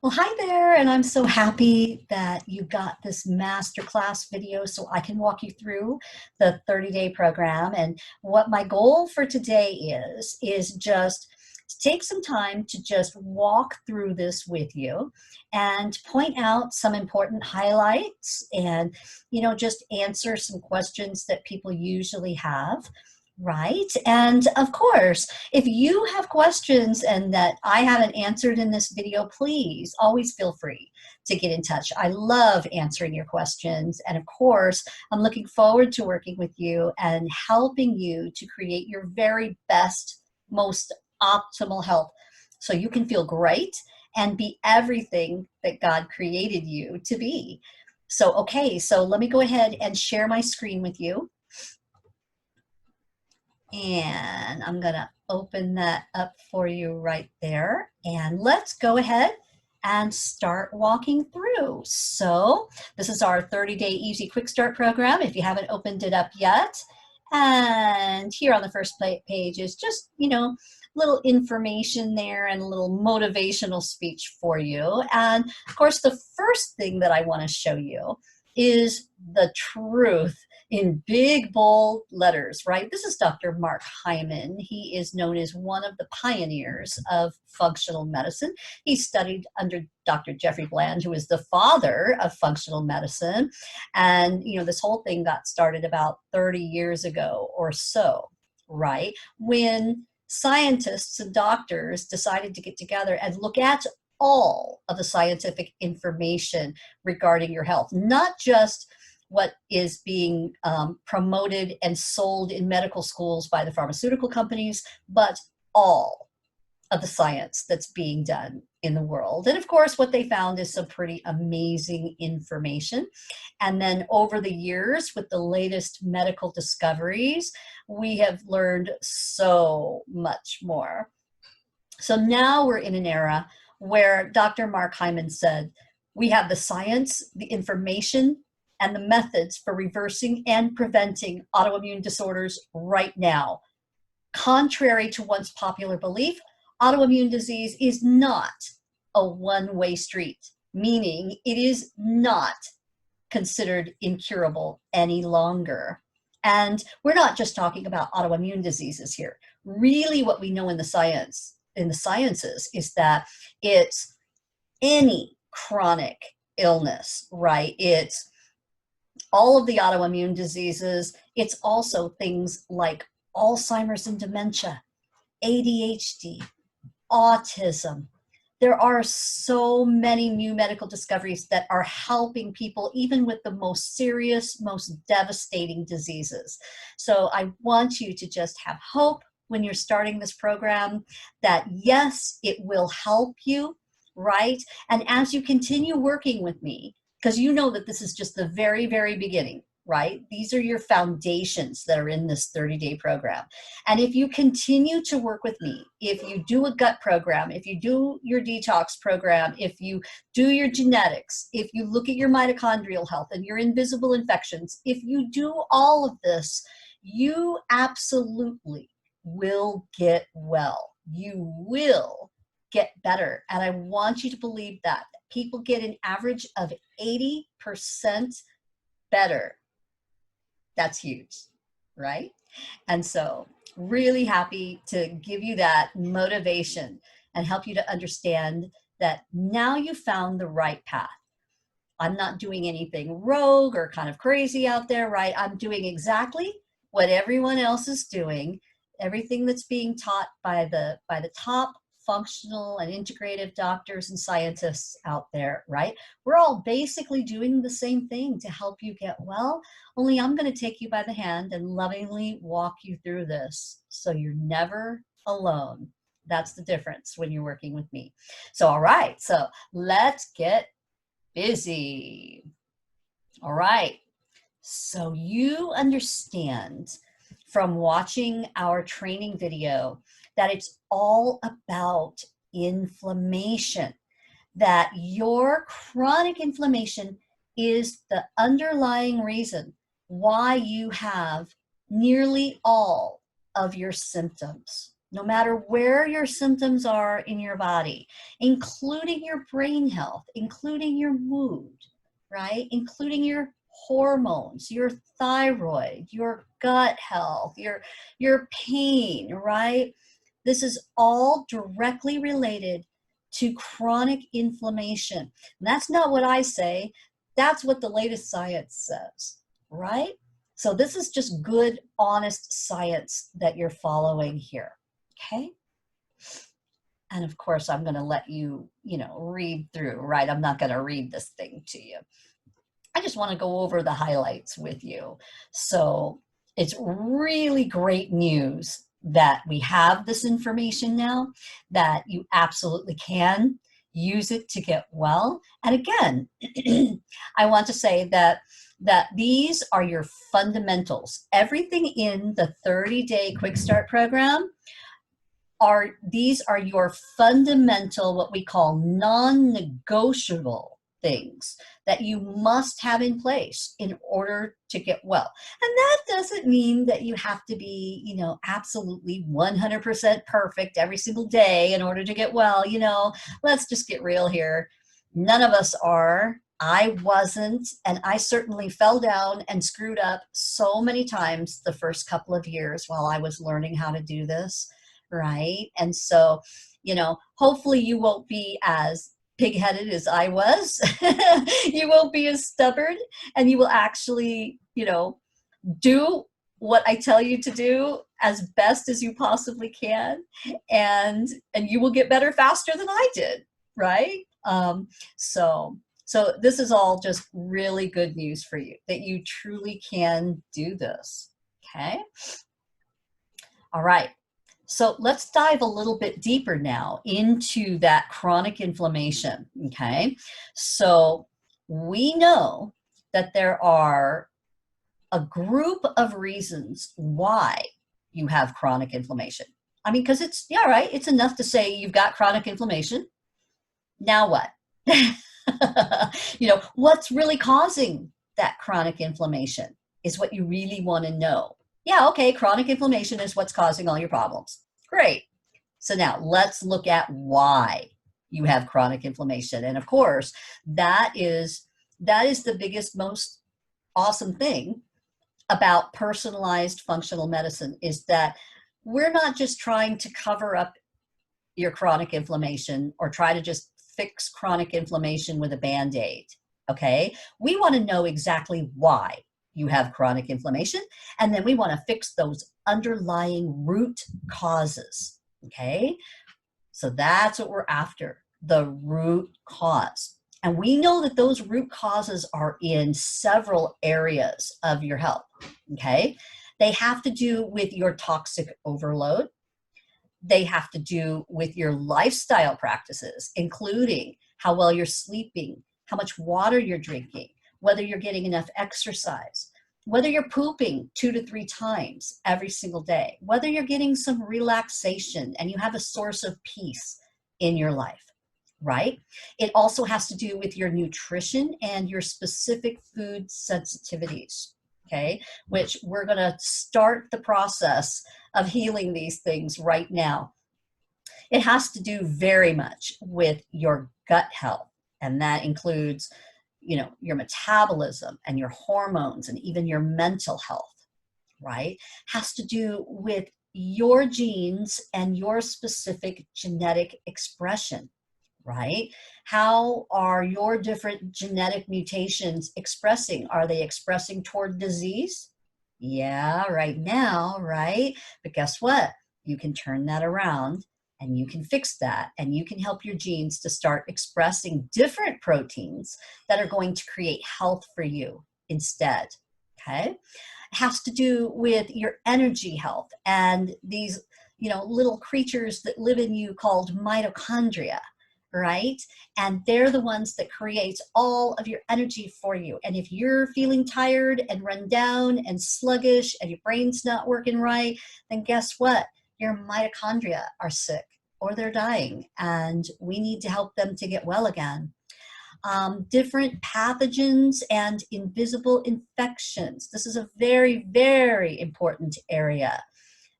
Well, hi there, and I'm so happy that you got this masterclass video so I can walk you through the 30-day program. And what my goal for today is just to take some time to just walk through this with you and point out some important highlights and, just answer some questions that people usually have. Right. And of course, if you have questions and that I haven't answered in this video, please always feel free to get in touch. I love answering your questions. And of course, I'm looking forward to working with you and helping you to create your very best, most optimal health so you can feel great and be everything that God created you to be. So, okay, so let me go ahead and share my screen with you. And I'm gonna open that up for you right there. And let's go ahead and start walking through. So this is our 30-day easy quick start program if you haven't opened it up yet. And here on the first page is just, little information there and a little motivational speech for you. And of course, the first thing that I want to show you is the truth in big, bold letters, right? This is Dr. Mark Hyman. He is known as one of the pioneers of functional medicine. He studied under Dr. Jeffrey Bland, who is the father of functional medicine. And, this whole thing got started about 30 years ago or so, right? When scientists and doctors decided to get together and look at all of the scientific information regarding your health, not just what is being promoted and sold in medical schools by the pharmaceutical companies, but all of the science that's being done in the world. And of course, what they found is some pretty amazing information. And then over the years, with the latest medical discoveries, we have learned so much more. So now we're in an era where Dr. Mark Hyman said, we have the science, the information, and the methods for reversing and preventing autoimmune disorders right now. Contrary to once popular belief, autoimmune disease is not a one-way street, meaning it is not considered incurable any longer. And we're not just talking about autoimmune diseases here. Really, what we know in the sciences is that it's any chronic illness, right? It's all of the autoimmune diseases. It's also things like Alzheimer's and dementia, ADHD, autism. There are so many new medical discoveries that are helping people even with the most serious, most devastating diseases. So I want you to just have hope when you're starting this program that yes, it will help you, right? And as you continue working with me, because you know that this is just the very, very beginning, right? These are your foundations that are in this 30-day program. And if you continue to work with me, if you do a gut program, if you do your detox program, if you do your genetics, if you look at your mitochondrial health and your invisible infections, if you do all of this, you absolutely will get well. You will get better. And I want you to believe that. People get an average of 80% better. That's huge, right? And so really happy to give you that motivation and help you to understand that now you found the right path. I'm not doing anything rogue or kind of crazy out there, right? I'm doing exactly what everyone else is doing, everything that's being taught by the top functional and integrative doctors and scientists out there, right? We're all basically doing the same thing to help you get well, only I'm going to take you by the hand and lovingly walk you through this so you're never alone. That's the difference when you're working with me. So, all right, so let's get busy. All right, so you understand from watching our training video that it's all about inflammation, that your chronic inflammation is the underlying reason why you have nearly all of your symptoms, no matter where your symptoms are in your body, including your brain health, including your mood, right? Including your hormones, your thyroid, your gut health, your pain, right? This is all directly related to chronic inflammation. And that's not what I say. That's what the latest science says, right? So this is just good, honest science that you're following here. Okay. And of course, I'm going to let you, read through, right? I'm not going to read this thing to you. I just want to go over the highlights with you. So it's really great news that we have this information now, that you absolutely can use it to get well. And again, I want to say that these are your fundamentals. Everything in the 30-day Quick Start program these are your fundamental, what we call non-negotiable things that you must have in place in order to get well. And that doesn't mean that you have to be, absolutely 100% perfect every single day in order to get well. Let's just get real here. None of us are. I wasn't, and I certainly fell down and screwed up so many times the first couple of years while I was learning how to do this. Right. And so, hopefully you won't be as pig-headed as I was. You won't be as stubborn, and you will actually, do what I tell you to do as best as you possibly can. And you will get better faster than I did. Right. So this is all just really good news for you, that you truly can do this. Okay. All right. So let's dive a little bit deeper now into that chronic inflammation, okay? So we know that there are a group of reasons why you have chronic inflammation. I mean, because right, it's enough to say you've got chronic inflammation. Now what? What's really causing that chronic inflammation is what you really want to know. Yeah, okay, chronic inflammation is what's causing all your problems. Great. So now let's look at why you have chronic inflammation. And of course, that is the biggest, most awesome thing about personalized functional medicine, is that we're not just trying to cover up your chronic inflammation or try to just fix chronic inflammation with a Band-Aid. Okay? We want to know exactly why you have chronic inflammation, and then we want to fix those underlying root causes. Okay, so that's what we're after, the root cause. And we know that those root causes are in several areas of your health. Okay, they have to do with your toxic overload. They have to do with your lifestyle practices, including how well you're sleeping, how much water you're drinking, whether you're getting enough exercise, whether you're pooping 2 to 3 times every single day, whether you're getting some relaxation and you have a source of peace in your life, right? It also has to do with your nutrition and your specific food sensitivities, okay? Which we're going to start the process of healing these things right now. It has to do very much with your gut health, and that includes your metabolism and your hormones and even your mental health, right? Has to do with your genes and your specific genetic expression, right? How are your different genetic mutations expressing? Are they expressing toward disease? Yeah, right now, right? But guess what? You can turn that around and you can fix that, and you can help your genes to start expressing different proteins that are going to create health for you instead, okay? It has to do with your energy health and these, little creatures that live in you called mitochondria, right? And they're the ones that create all of your energy for you. And if you're feeling tired and run down and sluggish and your brain's not working right, then guess what? Your mitochondria are sick or they're dying, and we need to help them to get well again. Different pathogens and invisible infections. This is a very, very important area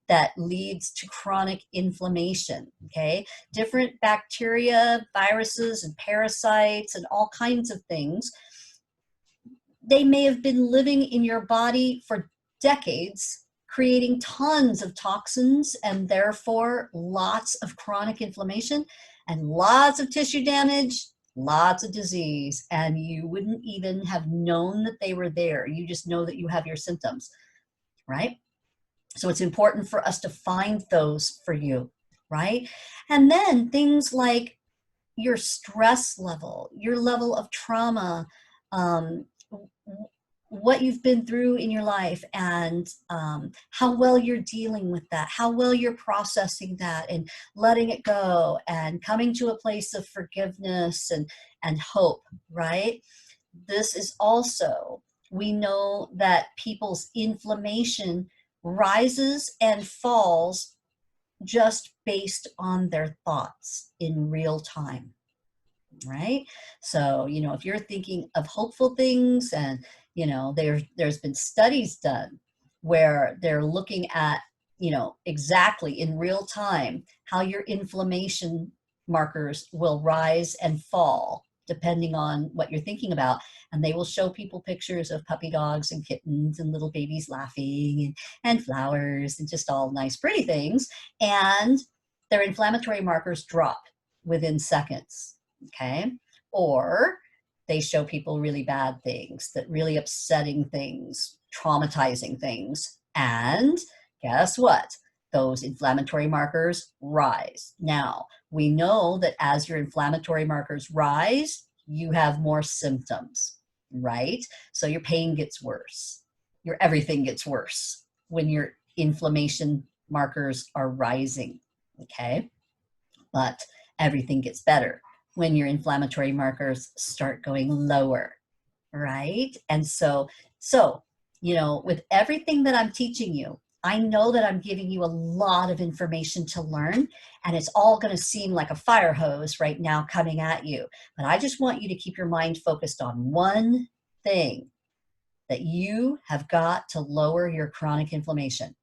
that leads to chronic inflammation, okay? Different bacteria, viruses, and parasites, and all kinds of things. They may have been living in your body for decades, creating tons of toxins and therefore lots of chronic inflammation and lots of tissue damage, lots of disease, and you wouldn't even have known that they were there. You just know that you have your symptoms, right? So it's important for us to find those for you, right? And then things like your stress level, your level of trauma, um, what you've been through in your life, and how well you're dealing with that, how well you're processing that and letting it go and coming to a place of forgiveness and hope, right? This is also, we know that people's inflammation rises and falls just based on their thoughts in real time, right? So, you know, if you're thinking of hopeful things, and, you know, there's been studies done where they're looking at, you know, exactly in real time how your inflammation markers will rise and fall depending on what you're thinking about. And they will show people pictures of puppy dogs and kittens and little babies laughing and flowers and just all nice, pretty things. And their inflammatory markers drop within seconds. Okay. Or they show people really bad things, that really upsetting things, traumatizing things. And guess what? Those inflammatory markers rise. Now, we know that as your inflammatory markers rise, you have more symptoms, right? So your pain gets worse. Your everything gets worse when your inflammation markers are rising, okay? But everything gets better when your inflammatory markers start going lower, right? And so, you know, with everything that I'm teaching you, I know that I'm giving you a lot of information to learn, and it's all going to seem like a fire hose right now coming at you. But I just want you to keep your mind focused on one thing, that you have got to lower your chronic inflammation.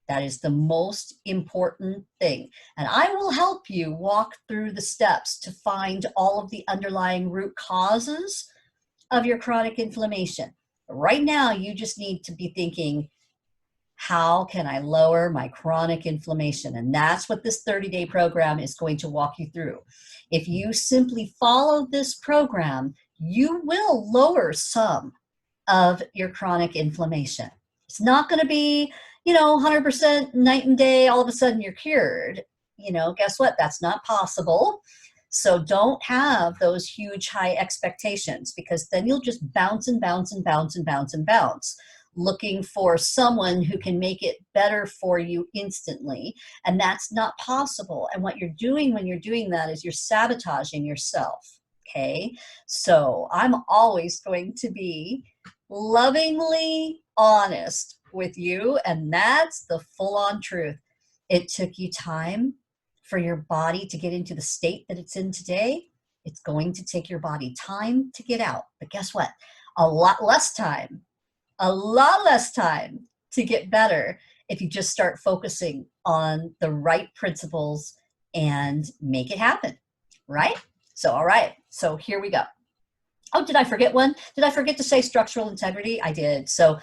That is the most important thing. And I will help you walk through the steps to find all of the underlying root causes of your chronic inflammation. Right now, you just need to be thinking, how can I lower my chronic inflammation? And that's what this 30-day program is going to walk you through. If you simply follow this program, you will lower some of your chronic inflammation. It's not going to be, you know, 100% night and day, all of a sudden you're cured. You know, guess what? That's not possible. So don't have those huge high expectations, because then you'll just bounce and bounce and bounce and bounce and bounce, looking for someone who can make it better for you instantly. And that's not possible. And what you're doing when you're doing that is you're sabotaging yourself. Okay. So I'm always going to be lovingly honest with you. And that's the full-on truth. It took you time for your body to get into the state that it's in today. It's going to take your body time to get out. But guess what? A lot less time to get better if you just start focusing on the right principles and make it happen, right? So, all right, so here we go. Oh, did I forget one? Did I forget to say structural integrity? I did. So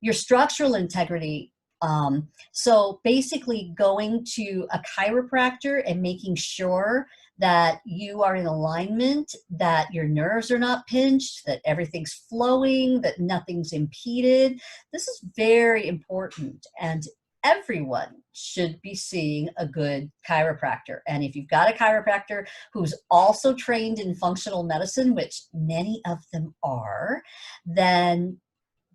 your structural integrity, so basically going to a chiropractor and making sure that you are in alignment, that your nerves are not pinched, that everything's flowing, that nothing's impeded. This is very important, and everyone should be seeing a good chiropractor. And if you've got a chiropractor who's also trained in functional medicine, which many of them are, then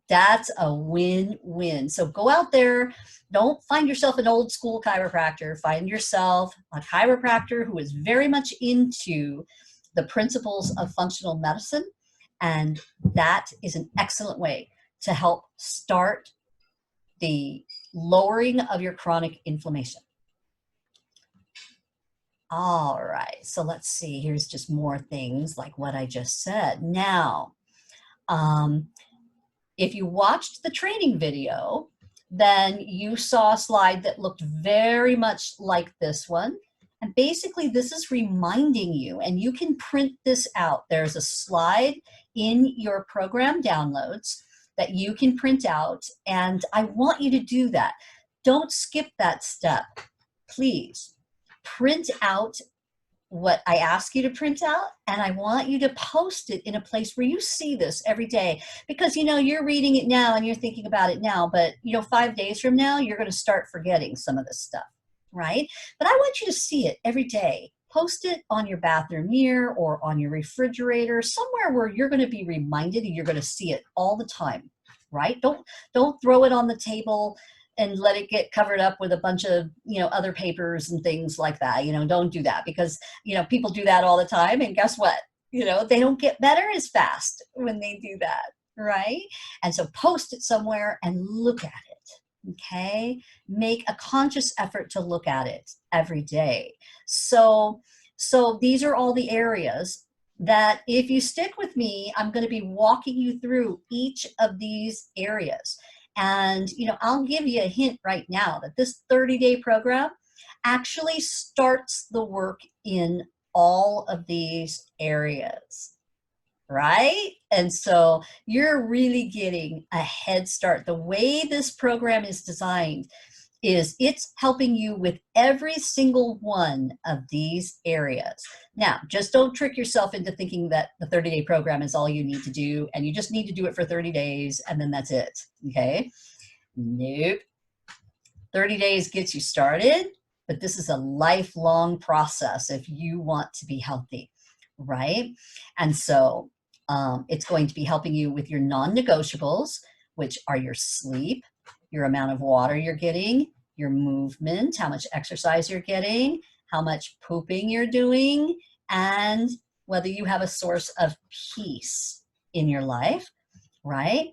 that's a win-win. So go out there, don't find yourself an old school chiropractor, find yourself a chiropractor who is very much into the principles of functional medicine. And that is an excellent way to help start the lowering of your chronic inflammation. All right, so let's see, here's just more things like what I just said. Now, if you watched the training video, then you saw a slide that looked very much like this one. And basically this is reminding you, and you can print this out. There's a slide in your program downloads that you can print out, and I want you to do that. Don't skip that step. Please print out what I ask you to print out, and I want you to post it in a place where you see this every day, because you're reading it now and you're thinking about it now, but 5 days from now you're going to start forgetting some of this stuff, right? But I want you to see it every day. Post it on your bathroom mirror or on your refrigerator, somewhere where you're going to be reminded and you're going to see it all the time, right? Don't throw it on the table and let it get covered up with a bunch of other papers and things like that. Don't do that, because people do that all the time, and guess what, they don't get better as fast when they do that, right? And so post it somewhere and look at it. Okay, make a conscious effort to look at it every day. So these are all the areas that, if you stick with me, I'm going to be walking you through each of these areas. And, I'll give you a hint right now that this 30-day program actually starts the work in all of these areas, right? And so you're really getting a head start. The way this program is designed is it's helping you with every single one of these areas. Now, just don't trick yourself into thinking that the 30-day program is all you need to do, and you just need to do it for 30 days and then that's it, okay? Nope. 30 days gets you started, but this is a lifelong process if you want to be healthy, right? And so it's going to be helping you with your non-negotiables, which are your sleep, your amount of water you're getting, your movement, how much exercise you're getting, how much pooping you're doing, and whether you have a source of peace in your life, right?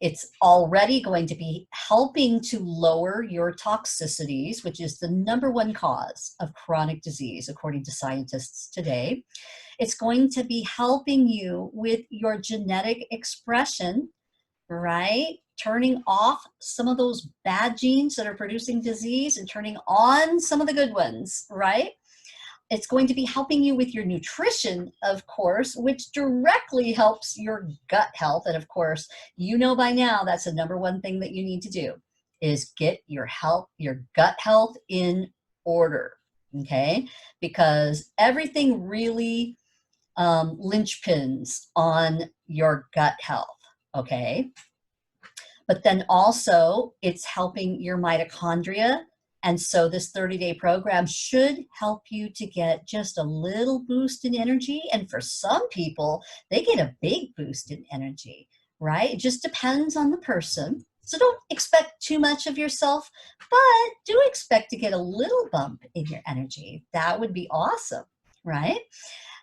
It's already going to be helping to lower your toxicities, which is the #1 cause of chronic disease, according to scientists today. It's going to be helping you with your genetic expression, right? Turning off some of those bad genes that are producing disease and turning on some of the good ones, right? It's going to be helping you with your nutrition, of course, which directly helps your gut health. And of course, by now, that's the #1 thing that you need to do, is get your gut health in order, okay? Because everything really linchpins on your gut health, okay? But then also it's helping your mitochondria. And so this 30-day program should help you to get just a little boost in energy. And for some people, they get a big boost in energy, right? It just depends on the person. So don't expect too much of yourself, but do expect to get a little bump in your energy. That would be awesome, right?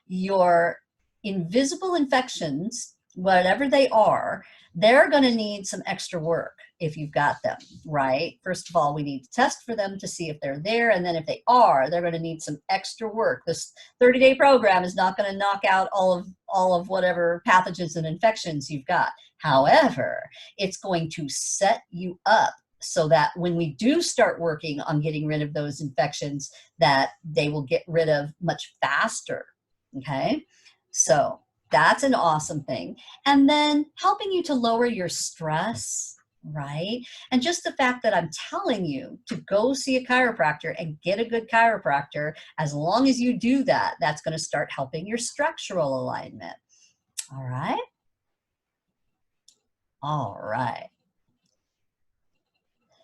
Your invisible infections, whatever they are, they're going to need some extra work if you've got them, right? First of all, we need to test for them to see if they're there. And then if they are, they're going to need some extra work. This 30-day program is not going to knock out all of whatever pathogens and infections you've got. However, it's going to set you up so that when we do start working on getting rid of those infections, that they will get rid of much faster, okay? So that's an awesome thing. And then helping you to lower your stress, right? And just the fact that I'm telling you to go see a chiropractor and get a good chiropractor, as long as you do that, that's going to start helping your structural alignment. All right? All right.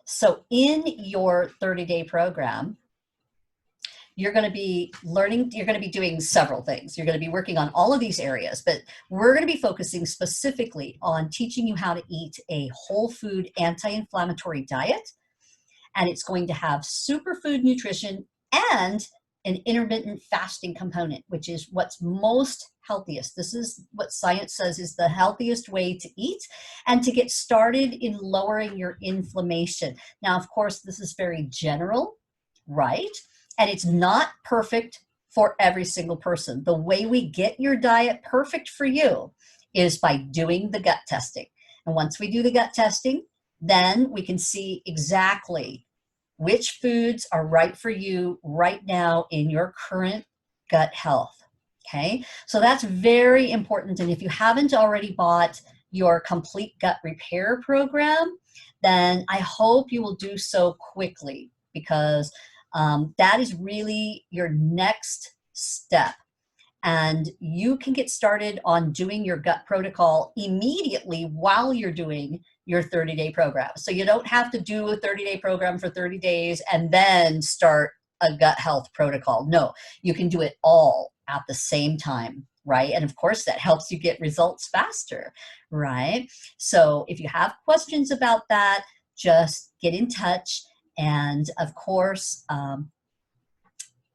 So in your 30-day program, you're going to be doing several things. You're going to be working on all of these areas, but we're going to be focusing specifically on teaching you how to eat a whole food anti-inflammatory diet. And it's going to have superfood nutrition and an intermittent fasting component, which is what's most healthiest. This is what science says is the healthiest way to eat and to get started in lowering your inflammation. Now, of course, this is very general, right? And it's not perfect for every single person. The way we get your diet perfect for you is by doing the gut testing. And once we do the gut testing, then we can see exactly which foods are right for you right now in your current gut health. Okay, so that's very important. And if you haven't already bought your complete gut repair program, then I hope you will do so quickly, because that is really your next step. And you can get started on doing your gut protocol immediately while you're doing your 30-day program. So you don't have to do a 30-day program for 30 days and then start a gut health protocol. No, you can do it all at the same time, right? And of course, that helps you get results faster, right? So if you have questions about that, just get in touch. And of course,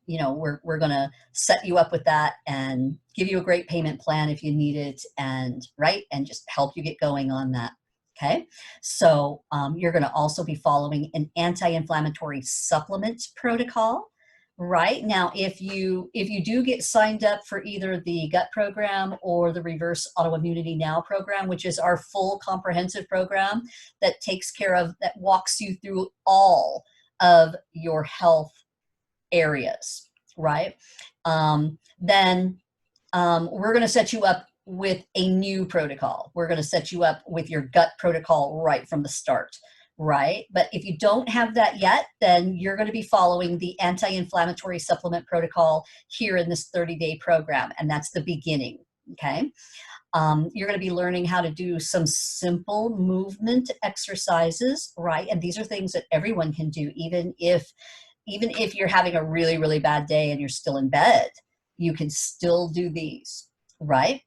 you know, we're going to set you up with that and give you a great payment plan if you need it, and right, and just help you get going on that. Okay, so you're going to also be following an anti-inflammatory supplement protocol. Right now, if you do get signed up for either the gut program or the Reverse Autoimmunity Now program, which is our full comprehensive program that takes care of, that walks you through all of your health areas, right? Then we're going to set you up with a new protocol. We're going to set you up with your gut protocol right from the start, right? But if you don't have that yet, then you're going to be following the anti-inflammatory supplement protocol here in this 30-day program, and that's the beginning, okay? You're going to be learning how to do some simple movement exercises, right? And these are things that everyone can do, even if you're having a really, really bad day and you're still in bed, you can still do these, right?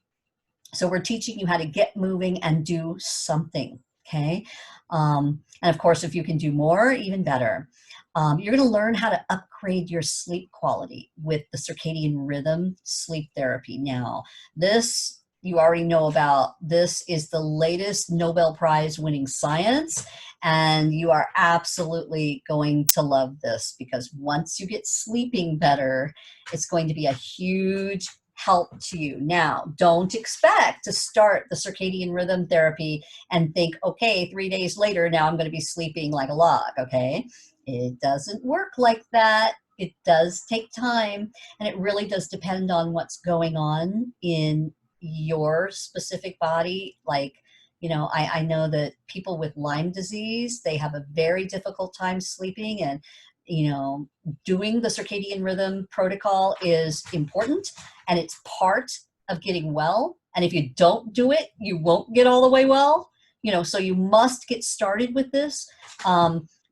So we're teaching you how to get moving and do something, okay? And of course, if you can do more, even better. You're going to learn how to upgrade your sleep quality with the circadian rhythm sleep therapy. Now, this you already know about. This is the latest Nobel Prize winning science, and you are absolutely going to love this, because once you get sleeping better, it's going to be a huge help to you. Now, don't expect to start the circadian rhythm therapy and think, okay, 3 days later, now I'm going to be sleeping like a log, okay? It doesn't work like that. It does take time, and it really does depend on what's going on in your specific body. Like, you know, I know that people with Lyme disease, they have a very difficult time sleeping, and, you know, doing the circadian rhythm protocol is important, and it's part of getting well. And if you don't do it, you won't get all the way well, you know, so you must get started with this.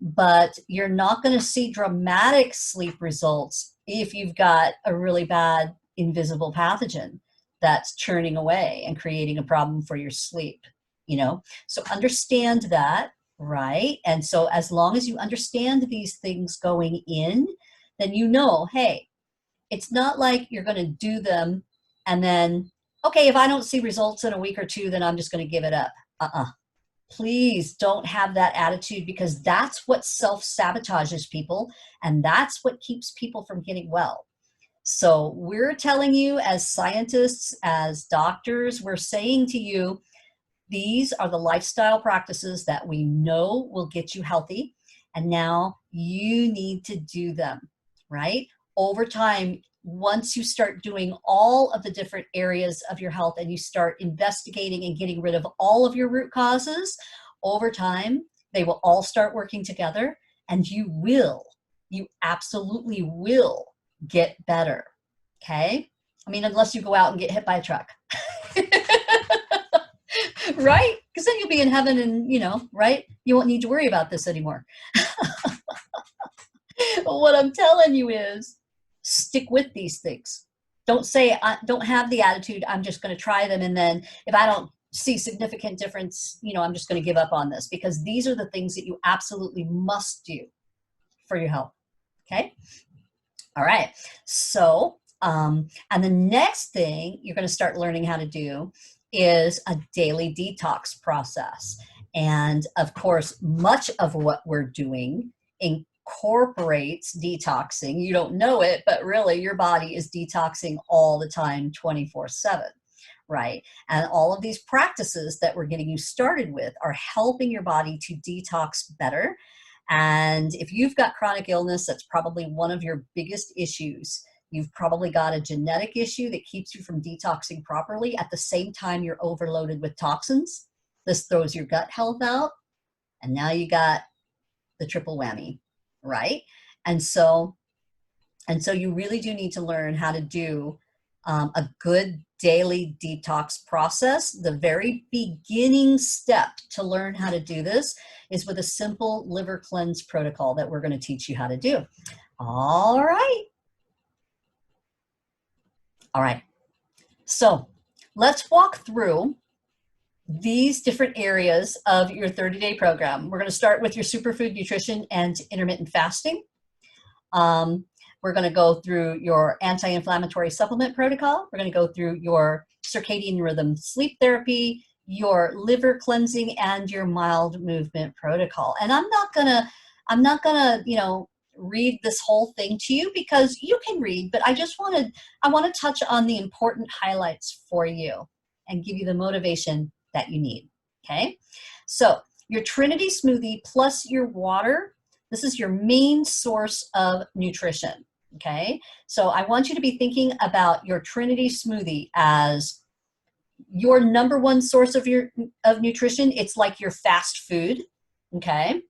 But you're not going to see dramatic sleep results if you've got a really bad invisible pathogen that's churning away and creating a problem for your sleep, you know? So understand that, right? And so as long as you understand these things going in, then you know, hey, it's not like you're going to do them and then, okay, if I don't see results in a week or two, then I'm just going to give it up. Please don't have that attitude, because that's what self-sabotages people, and that's what keeps people from getting well. So we're telling you, as scientists, as doctors, we're saying to you, these are the lifestyle practices that we know will get you healthy, and now you need to do them, right? Over time, once you start doing all of the different areas of your health and you start investigating and getting rid of all of your root causes, over time, they will all start working together, and you absolutely will get better, okay? I mean, unless you go out and get hit by a truck. Right? Because then you'll be in heaven and, you know, right? You won't need to worry about this anymore. What I'm telling you is, stick with these things. Don't say, don't have the attitude, I'm just going to try them, and then if I don't see significant difference, you know, I'm just going to give up on this, because these are the things that you absolutely must do for your health. Okay? All right. So, and the next thing you're going to start learning how to do is a daily detox process. And of course, much of what we're doing incorporates detoxing. You don't know it, but really your body is detoxing all the time, 24/7, right? And all of these practices that we're getting you started with are helping your body to detox better. And if you've got chronic illness, that's probably one of your biggest issues. You've probably got a genetic issue that keeps you from detoxing properly. At the same time, you're overloaded with toxins. This throws your gut health out. And now you got the triple whammy, right? And so you really do need to learn how to do a good daily detox process. The very beginning step to learn how to do this is with a simple liver cleanse protocol that we're going to teach you how to do. All right. All right. So let's walk through these different areas of your 30-day program. We're going to start with your superfood nutrition and intermittent fasting. We're going to go through your anti-inflammatory supplement protocol. We're going to go through your circadian rhythm sleep therapy, your liver cleansing, and your mild movement protocol. And I'm not gonna, read this whole thing to you because you can read, but I want to touch on the important highlights for you and give you the motivation that you need. Okay. So your Trinity smoothie plus your water, this is your main source of nutrition. Okay. So I want you to be thinking about your Trinity smoothie as your number one source of nutrition. It's like your fast food. Okay.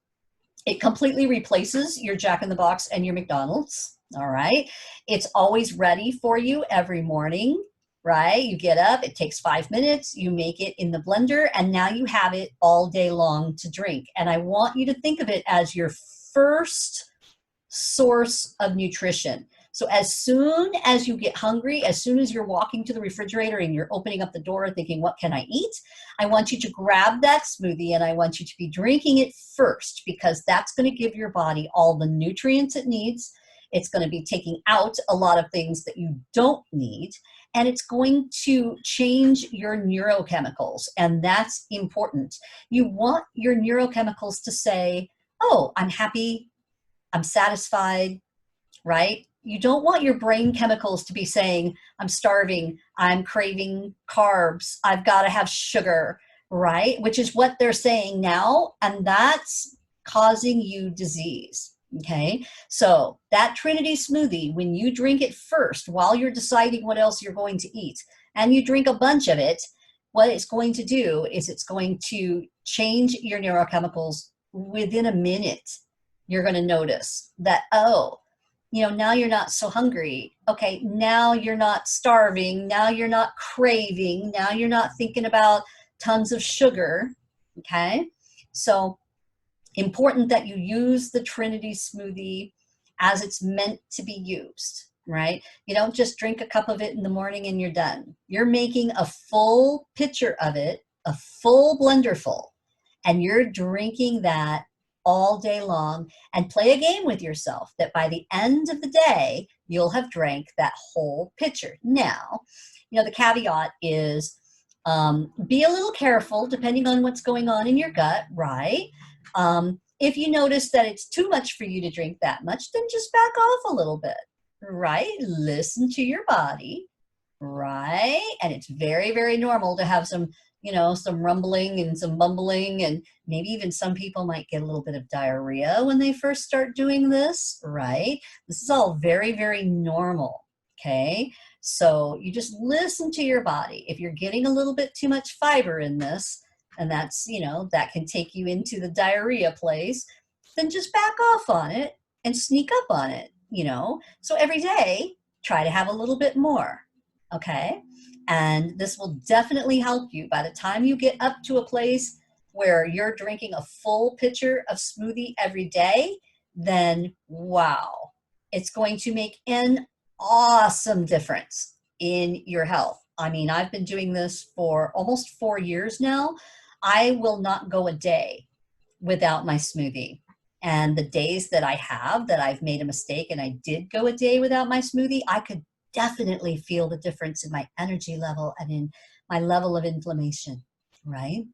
It completely replaces your Jack in the Box and your McDonald's. All right. It's always ready for you every morning, right? You get up, it takes 5 minutes, you make it in the blender, and now you have it all day long to drink. And I want you to think of it as your first source of nutrition. So as soon as you get hungry, as soon as you're walking to the refrigerator and you're opening up the door thinking, what can I eat? I want you to grab that smoothie and I want you to be drinking it first, because that's going to give your body all the nutrients it needs. It's going to be taking out a lot of things that you don't need, and it's going to change your neurochemicals. And that's important. You want your neurochemicals to say, oh, I'm happy, I'm satisfied, right? You don't want your brain chemicals to be saying, I'm starving, I'm craving carbs, I've got to have sugar, right? Which is what they're saying now, and that's causing you disease. Okay, so that Trinity smoothie, when you drink it first while you're deciding what else you're going to eat, and you drink a bunch of it, what it's going to do is it's going to change your neurochemicals within a minute. You're going to notice that, oh, now you're not so hungry. Okay, now you're not starving. Now you're not craving. Now you're not thinking about tons of sugar. Okay, so important that you use the Trinity smoothie as it's meant to be used, right? You don't just drink a cup of it in the morning and you're done. You're making a full pitcher of it, a full blender full, and you're drinking that all day long. And play a game with yourself that by the end of the day, you'll have drank that whole pitcher. Now, the caveat is be a little careful depending on what's going on in your gut, right? If you notice that it's too much for you to drink that much, then just back off a little bit, right? Listen to your body, right? And it's very, very normal to have some rumbling and some bumbling, and maybe even some people might get a little bit of diarrhea when they first start doing this, right? This is all very, very normal, okay? So you just listen to your body. If you're getting a little bit too much fiber in this, and that's, that can take you into the diarrhea place, then just back off on it and sneak up on it, So every day, try to have a little bit more, okay? And this will definitely help you. By the time you get up to a place where you're drinking a full pitcher of smoothie every day, then wow, it's going to make an awesome difference in your health. I mean, I've been doing this for almost 4 years now. I will not go a day without my smoothie. And the days that I've made a mistake and I did go a day without my smoothie, I could definitely feel the difference in my energy level and in my level of inflammation, right?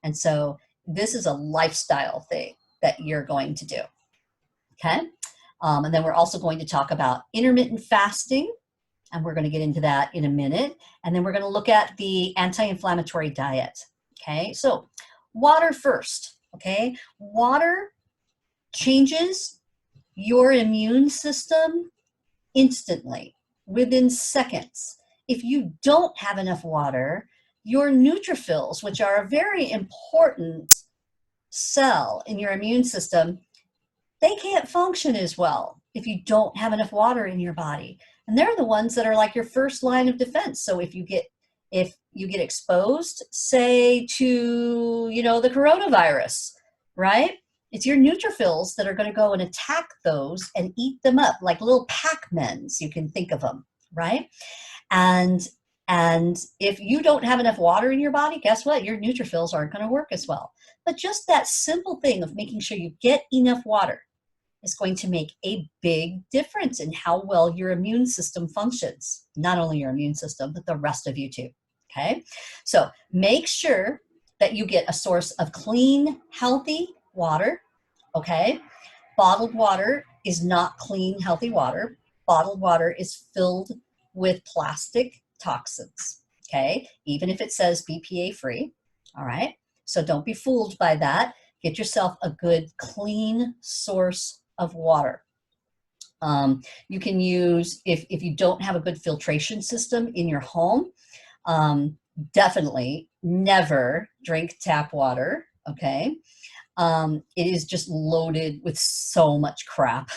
And so this is a lifestyle thing that you're going to do, okay? And then we're also going to talk about intermittent fasting. and we're going to get into that in a minute. And then we're going to look at the anti-inflammatory diet. Okay, so water first. Okay, water changes your immune system instantly, within seconds. If you don't have enough water, your neutrophils, which are a very important cell in your immune system, they can't function as well if you don't have enough water in your body. And they're the ones that are like your first line of defense. So if you get exposed, say to, the coronavirus, right? It's your neutrophils that are going to go and attack those and eat them up like little Pac-Mans, you can think of them, right? And if you don't have enough water in your body, guess what? Your neutrophils aren't going to work as well. But just that simple thing of making sure you get enough water is going to make a big difference in how well your immune system functions. Not only your immune system, but the rest of you too, okay? So make sure that you get a source of clean, healthy water, okay? Bottled water is not clean, healthy water. Bottled water is filled with plastic toxins, okay? Even if it says BPA free, all right? So don't be fooled by that. Get yourself a good, clean source of water. You can use, if you don't have a good filtration system in your home, definitely never drink tap water, okay? It is just loaded with so much crap.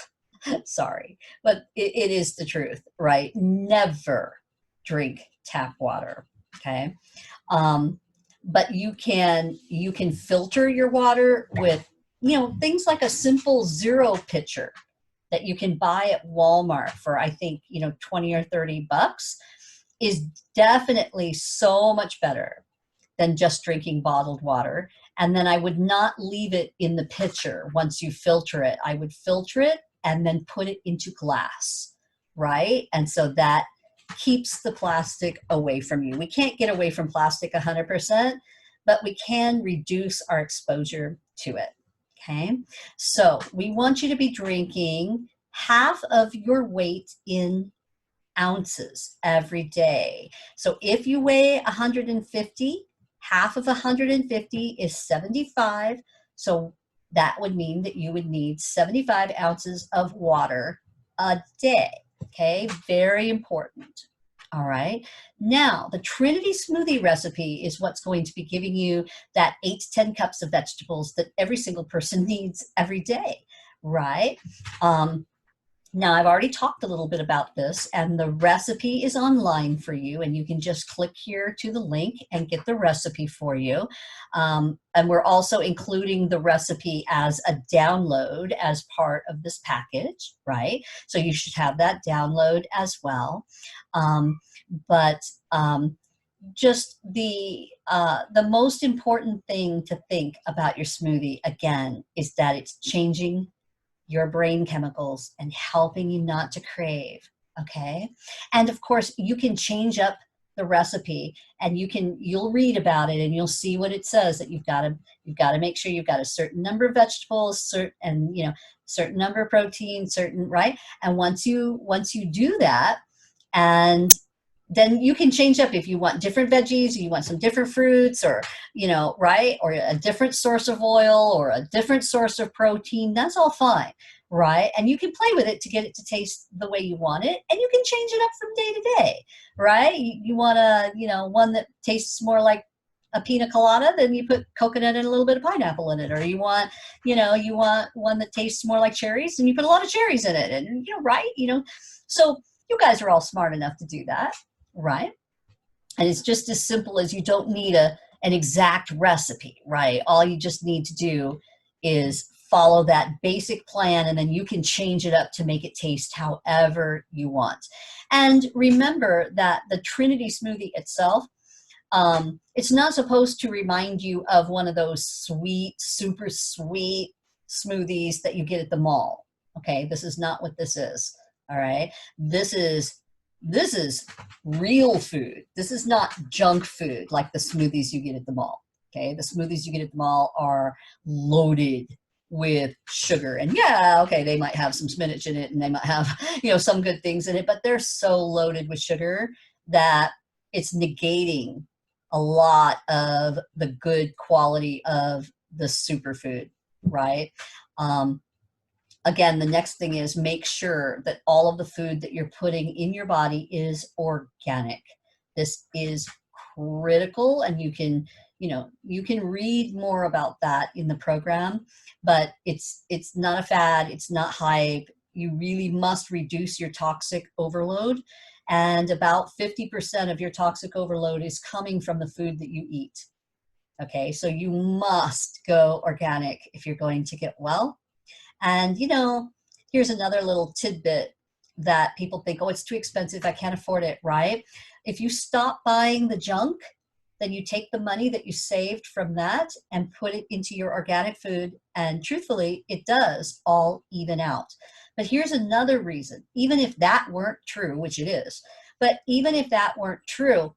Sorry, but it is the truth, right? Never drink tap water, okay? But you can filter your water with, things like a simple zero pitcher that you can buy at Walmart for, I think, 20 or 30 bucks is definitely so much better than just drinking bottled water. And then I would not leave it in the pitcher once you filter it. I would filter it and then put it into glass, right? And so that keeps the plastic away from you. We can't get away from plastic 100%, but we can reduce our exposure to it, okay? So we want you to be drinking half of your weight in ounces every day. So if you weigh 150, half of 150 is 75. So that would mean that you would need 75 ounces of water a day. Okay, very important. All right. Now, the Trinity smoothie recipe is what's going to be giving you that 8 to 10 cups of vegetables that every single person needs every day, right? Now, I've already talked a little bit about this, and the recipe is online for you, and you can just click here to the link and get the recipe for you. And we're also including the recipe as a download as part of this package, right? So you should have that download as well. Just the most important thing to think about your smoothie, again, is that it's changing your brain chemicals and helping you not to crave, okay? And of course, you can change up the recipe, and you'll read about it and you'll see what it says, that you've got to make sure you've got a certain number of vegetables, certain number of protein, right? And once you do that, and then you can change up if you want different veggies, or you want some different fruits, or, right? Or a different source of oil, or a different source of protein. That's all fine, right? And you can play with it to get it to taste the way you want it. And you can change it up from day to day, right? You want one that tastes more like a pina colada, then you put coconut and a little bit of pineapple in it. Or you want one that tastes more like cherries, and you put a lot of cherries in it. And, right? So you guys are all smart enough to do that. Right? And it's just as simple as, you don't need an exact recipe, right? All you just need to do is follow that basic plan, and then you can change it up to make it taste however you want. And remember that the Trinity smoothie itself, it's not supposed to remind you of one of those sweet, super sweet smoothies that you get at the mall. Okay, this is not what this is. All right, this is real food. This is not junk food like the smoothies you get at the mall. Okay, the smoothies you get at the mall are loaded with sugar. And yeah, okay, they might have some spinach in it and they might have, some good things in it, but they're so loaded with sugar that it's negating a lot of the good quality of the superfood, right? Um, Again, the next thing is make sure that all of the food that you're putting in your body is organic. This is critical, and you can read more about that in the program, but it's not a fad, it's not hype. You really must reduce your toxic overload, and about 50% of your toxic overload is coming from the food that you eat. Okay, so you must go organic if you're going to get well. And here's another little tidbit that people think, oh, it's too expensive, I can't afford it, right? If you stop buying the junk, then you take the money that you saved from that and put it into your organic food. And truthfully, it does all even out. But here's another reason, even if that weren't true, which it is, but even if that weren't true,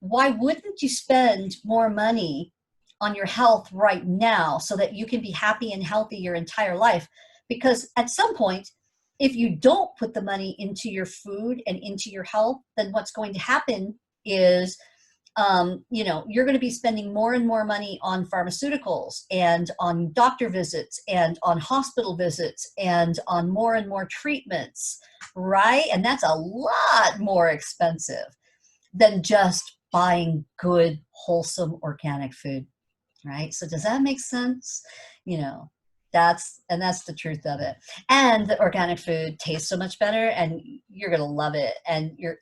why wouldn't you spend more money on your health right now so that you can be happy and healthy your entire life? Because at some point, if you don't put the money into your food and into your health, then what's going to happen is you're going to be spending more and more money on pharmaceuticals and on doctor visits and on hospital visits and on more and more treatments, right? And that's a lot more expensive than just buying good, wholesome, organic food, right? So does that make sense? That's the truth of it. And the organic food tastes so much better, and you're going to love it. And you're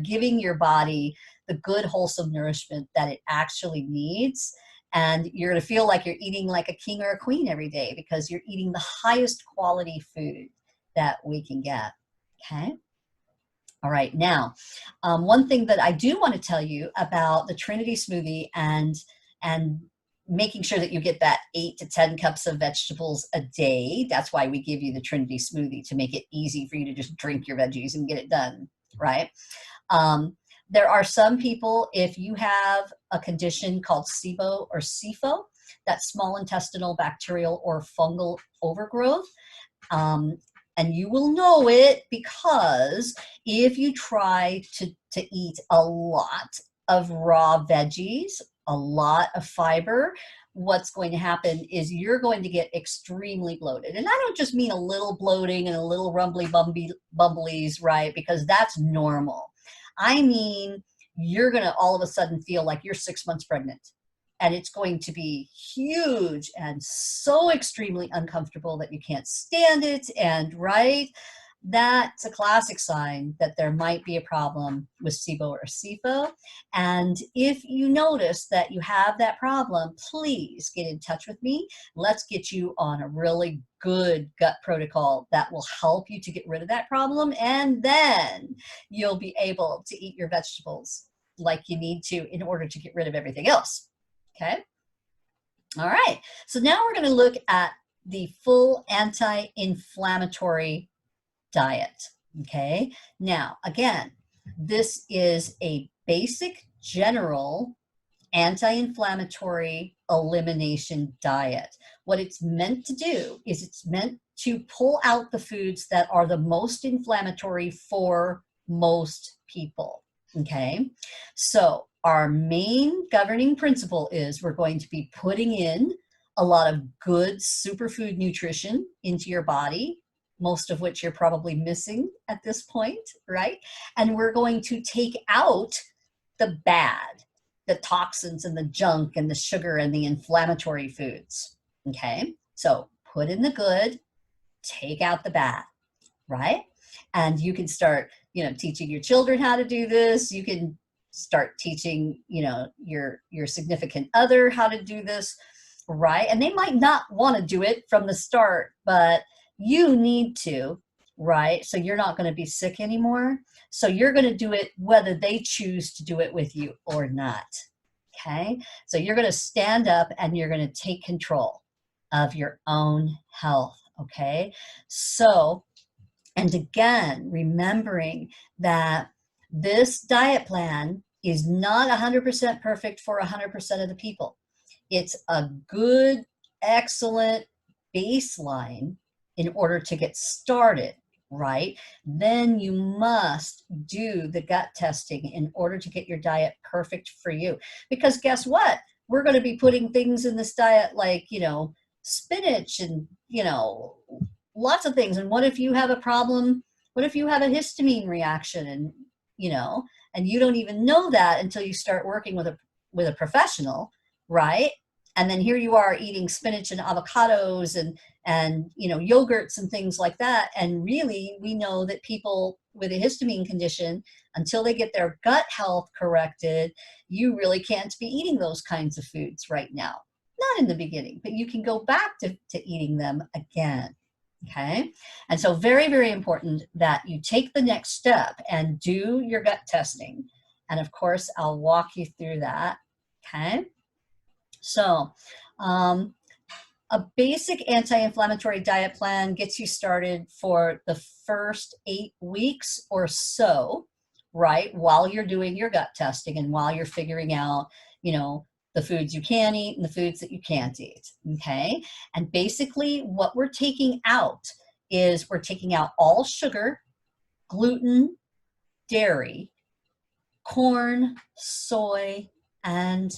giving your body the good, wholesome nourishment that it actually needs. And you're going to feel like you're eating like a king or a queen every day because you're eating the highest quality food that we can get. Okay. All right, now, one thing that I do want to tell you about the Trinity smoothie and making sure that you get that 8 to 10 cups of vegetables a day. That's why we give you the Trinity smoothie, to make it easy for you to just drink your veggies and get it done, right? There are some people, if you have a condition called SIBO or SIFO, that's small intestinal bacterial or fungal overgrowth, and you will know it because if you try to eat a lot of raw veggies, a lot of fiber, what's going to happen is you're going to get extremely bloated. And I don't just mean a little bloating and a little rumbly bumblies, right? Because that's normal. I mean, you're going to all of a sudden feel like you're 6 months pregnant. And it's going to be huge and so extremely uncomfortable that you can't stand it. And right, that's a classic sign that there might be a problem with SIBO or SIFO. And if you notice that you have that problem, please get in touch with me. Let's get you on a really good gut protocol that will help you to get rid of that problem. And then you'll be able to eat your vegetables like you need to in order to get rid of everything else. Okay. All right. So now we're going to look at the full anti-inflammatory diet. Okay. Now, again, this is a basic general anti-inflammatory elimination diet. What it's meant to do is it's meant to pull out the foods that are the most inflammatory for most people. Okay. So our main governing principle is we're going to be putting in a lot of good superfood nutrition into your body, most of which you're probably missing at this point, right? And we're going to take out the bad, the toxins and the junk and the sugar and the inflammatory foods, okay? So put in the good, take out the bad, right? And you can start, teaching your children how to do this. You can start teaching, your significant other how to do this, right? And they might not want to do it from the start, but you need to, right? So you're not going to be sick anymore. So you're going to do it whether they choose to do it with you or not. Okay. So you're going to stand up and you're going to take control of your own health. Okay. So, and again, remembering that this diet plan is not 100% perfect for 100% of the people. It's a good, excellent baseline in order to get started, right? Then you must do the gut testing in order to get your diet perfect for you. Because guess what? We're going to be putting things in this diet like, spinach and, lots of things. And what if you have a problem? What if you have a histamine reaction and, and you don't even know that until you start working with a professional, right? And then here you are eating spinach and avocados and yogurts and things like that. And really, we know that people with a histamine condition, until they get their gut health corrected, you really can't be eating those kinds of foods right now. Not in the beginning, but you can go back to eating them again. Okay. And so very, very important that you take the next step and do your gut testing. And of course, I'll walk you through that. Okay. So, a basic anti-inflammatory diet plan gets you started for the first 8 weeks or so, right? While you're doing your gut testing and while you're figuring out, the foods you can eat and the foods that you can't eat, okay? And basically what we're taking out is we're taking out all sugar, gluten, dairy, corn, soy, and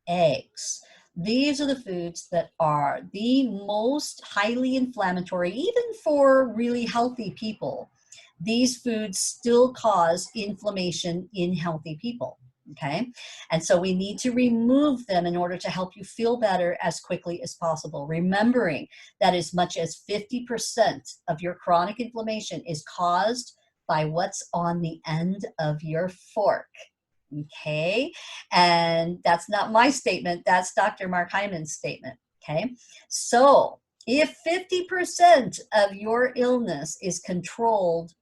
eggs. These are the foods that are the most highly inflammatory, even for really healthy people. These foods still cause inflammation in healthy people, okay? And so we need to remove them in order to help you feel better as quickly as possible, remembering that as much as 50% of your chronic inflammation is caused by what's on the end of your fork. Okay, and that's not my statement, that's Dr. Mark Hyman's statement. Okay, so if 50% of your illness is controlled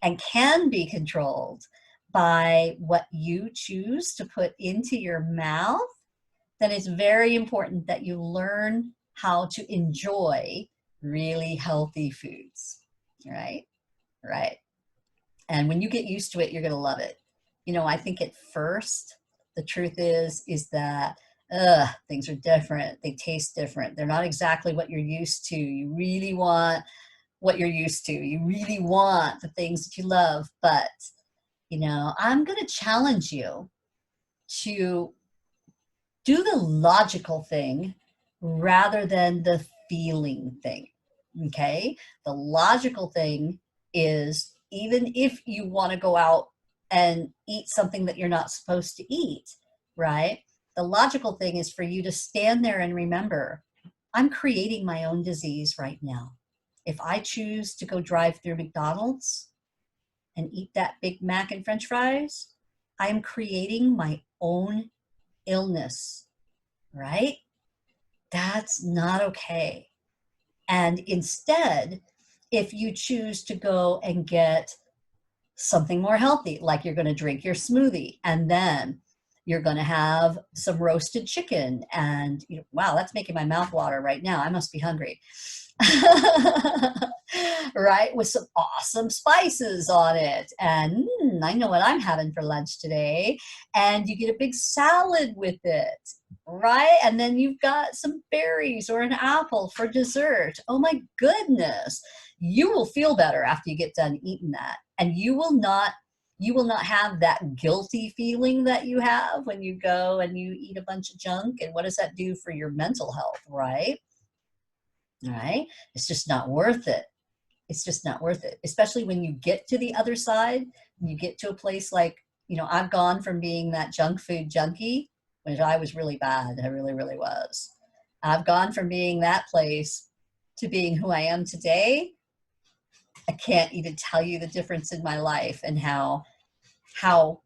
and can be controlled by what you choose to put into your mouth, then it's very important that you learn how to enjoy really healthy foods, right? Right. And when you get used to it, you're going to love it. I think at first, the truth is that things are different. They taste different. They're not exactly what you're used to. You really want what you're used to. You really want the things that you love. But, I'm going to challenge you to do the logical thing rather than the feeling thing, okay? The logical thing is, even if you want to go out and eat something that you're not supposed to eat, right? The logical thing is for you to stand there and remember, I'm creating my own disease right now. If I choose to go drive through McDonald's and eat that Big Mac and French fries, I'm creating my own illness, right? That's not okay. And instead, if you choose to go and get something more healthy, like you're going to drink your smoothie and then you're going to have some roasted chicken and wow, that's making my mouth water right now. I must be hungry. Right, with some awesome spices on it, and I know what I'm having for lunch today. And you get a big salad with it, right? And then you've got some berries or an apple for dessert. Oh my goodness, you will feel better after you get done eating that, and you will not have that guilty feeling that you have when you go and you eat a bunch of junk. And what does that do for your mental health, right? All right, it's just not worth it. It's just not worth it, especially when you get to the other side, and you get to a place like, I've gone from being that junk food junkie, which I was really bad. I really, really was. I've gone from being that place to being who I am today. I can't even tell you the difference in my life and how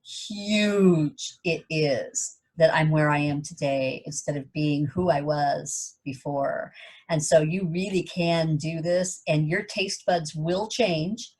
huge it is that I'm where I am today instead of being who I was before. And so you really can do this, and your taste buds will change,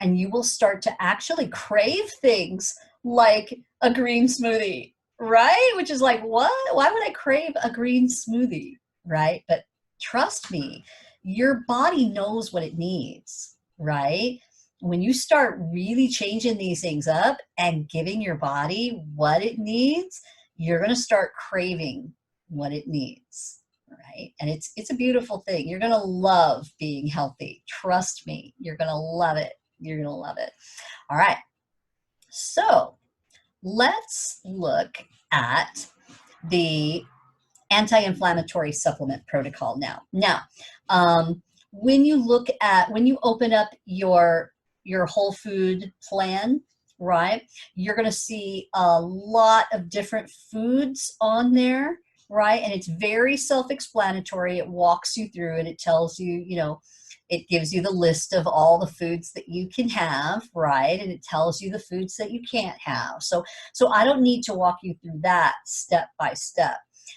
and you will start to actually crave things like a green smoothie, right? Which is like, what? Why would I crave a green smoothie, right? But trust me, your body knows what it needs, right? When you start really changing these things up and giving your body what it needs, you're going to start craving what it needs, right? And it's a beautiful thing. You're going to love being healthy. Trust me, you're going to love it. You're going to love it. All right. So let's look at the anti-inflammatory supplement protocol now. Now, when you open up your whole food plan, right, you're going to see a lot of different foods on there, right? And it's very self-explanatory. It walks you through and it tells you, it gives you the list of all the foods that you can have, right? And it tells you the foods that you can't have. So I don't need to walk you through that step by step.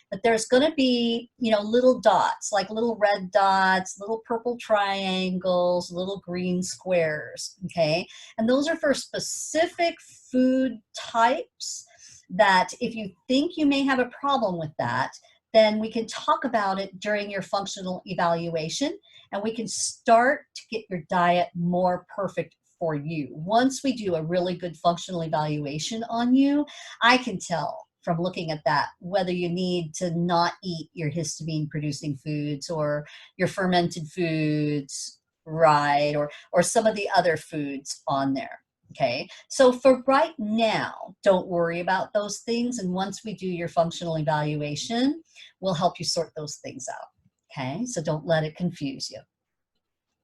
But there's going to be, little dots, like little red dots, little purple triangles, little green squares, okay? And those are for specific food types that if you think you may have a problem with that, then we can talk about it during your functional evaluation, and we can start to get your diet more perfect for you. Once we do a really good functional evaluation on you, I can tell from looking at that whether you need to not eat your histamine producing foods or your fermented foods, right, or some of the other foods on there. Okay, so for right now, don't worry about those things, and once we do your functional evaluation, we'll help you sort those things out. Okay, so don't let it confuse you.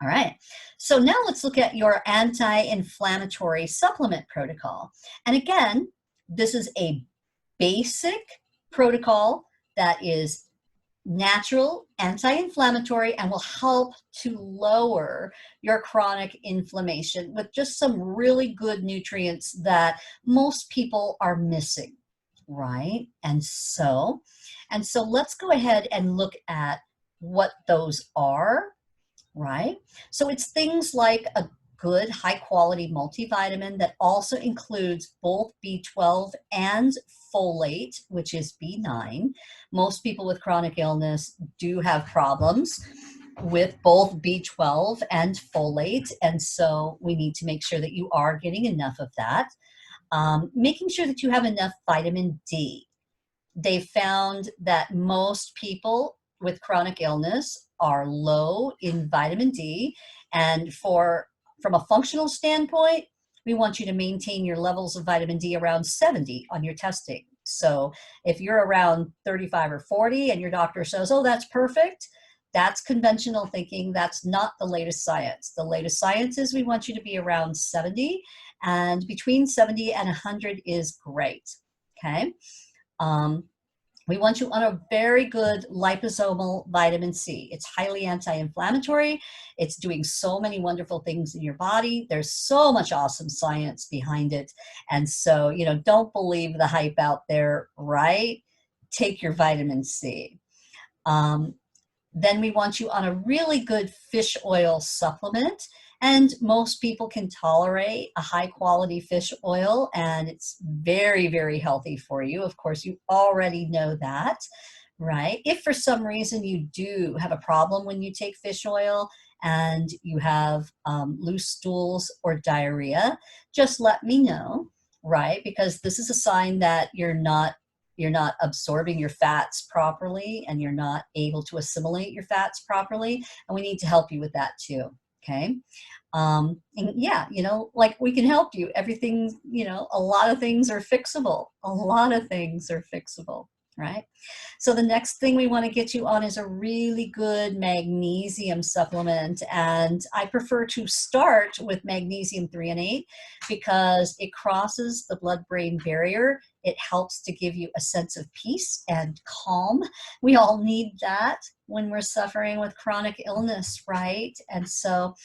All right, so now let's look at your anti-inflammatory supplement protocol. And again, this is a basic protocol that is natural, anti-inflammatory, and will help to lower your chronic inflammation with just some really good nutrients that most people are missing, right? And so let's go ahead and look at what those are, right? So it's things like a good high quality multivitamin that also includes both B12 and folate, which is B9. Most people with chronic illness do have problems with both B12 and folate, and so we need to make sure that you are getting enough of that. Making sure that you have enough vitamin D. They found that most people with chronic illness are low in vitamin D, and from a functional standpoint, we want you to maintain your levels of vitamin D around 70 on your testing. So if you're around 35 or 40 and your doctor says, oh, that's perfect, that's conventional thinking. That's not the latest science. The latest science is we want you to be around 70, and between 70 and 100 is great, okay? We want you on a very good liposomal vitamin C. It's highly anti-inflammatory. It's doing so many wonderful things in your body. There's so much awesome science behind it. And so, don't believe the hype out there, right? Take your vitamin C. Then we want you on a really good fish oil supplement. And most people can tolerate a high quality fish oil, and it's very, very healthy for you. Of course, you already know that, right? If for some reason you do have a problem when you take fish oil and you have loose stools or diarrhea, just let me know, right? Because this is a sign that you're not absorbing your fats properly and you're not able to assimilate your fats properly. And we need to help you with that too. Okay. And yeah, like we can help you. Everything, a lot of things are fixable. A lot of things are fixable, right? So the next thing we want to get you on is a really good magnesium supplement. And I prefer to start with magnesium 3 and 8 because it crosses the blood-brain barrier. It helps to give you a sense of peace and calm. We all need that when we're suffering with chronic illness, right? And so,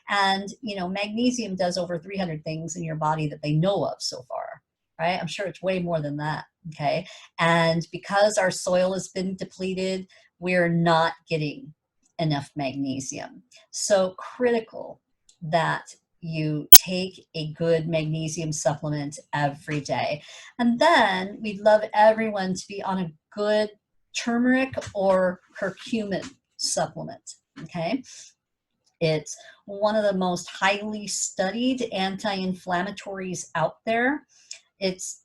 magnesium does over 300 things in your body that they know of so far, right? I'm sure it's way more than that, okay? And because our soil has been depleted, we're not getting enough magnesium. So critical that you take a good magnesium supplement every day. And then we'd love everyone to be on a good turmeric or curcumin supplement, okay? It's one of the most highly studied anti-inflammatories out there. It's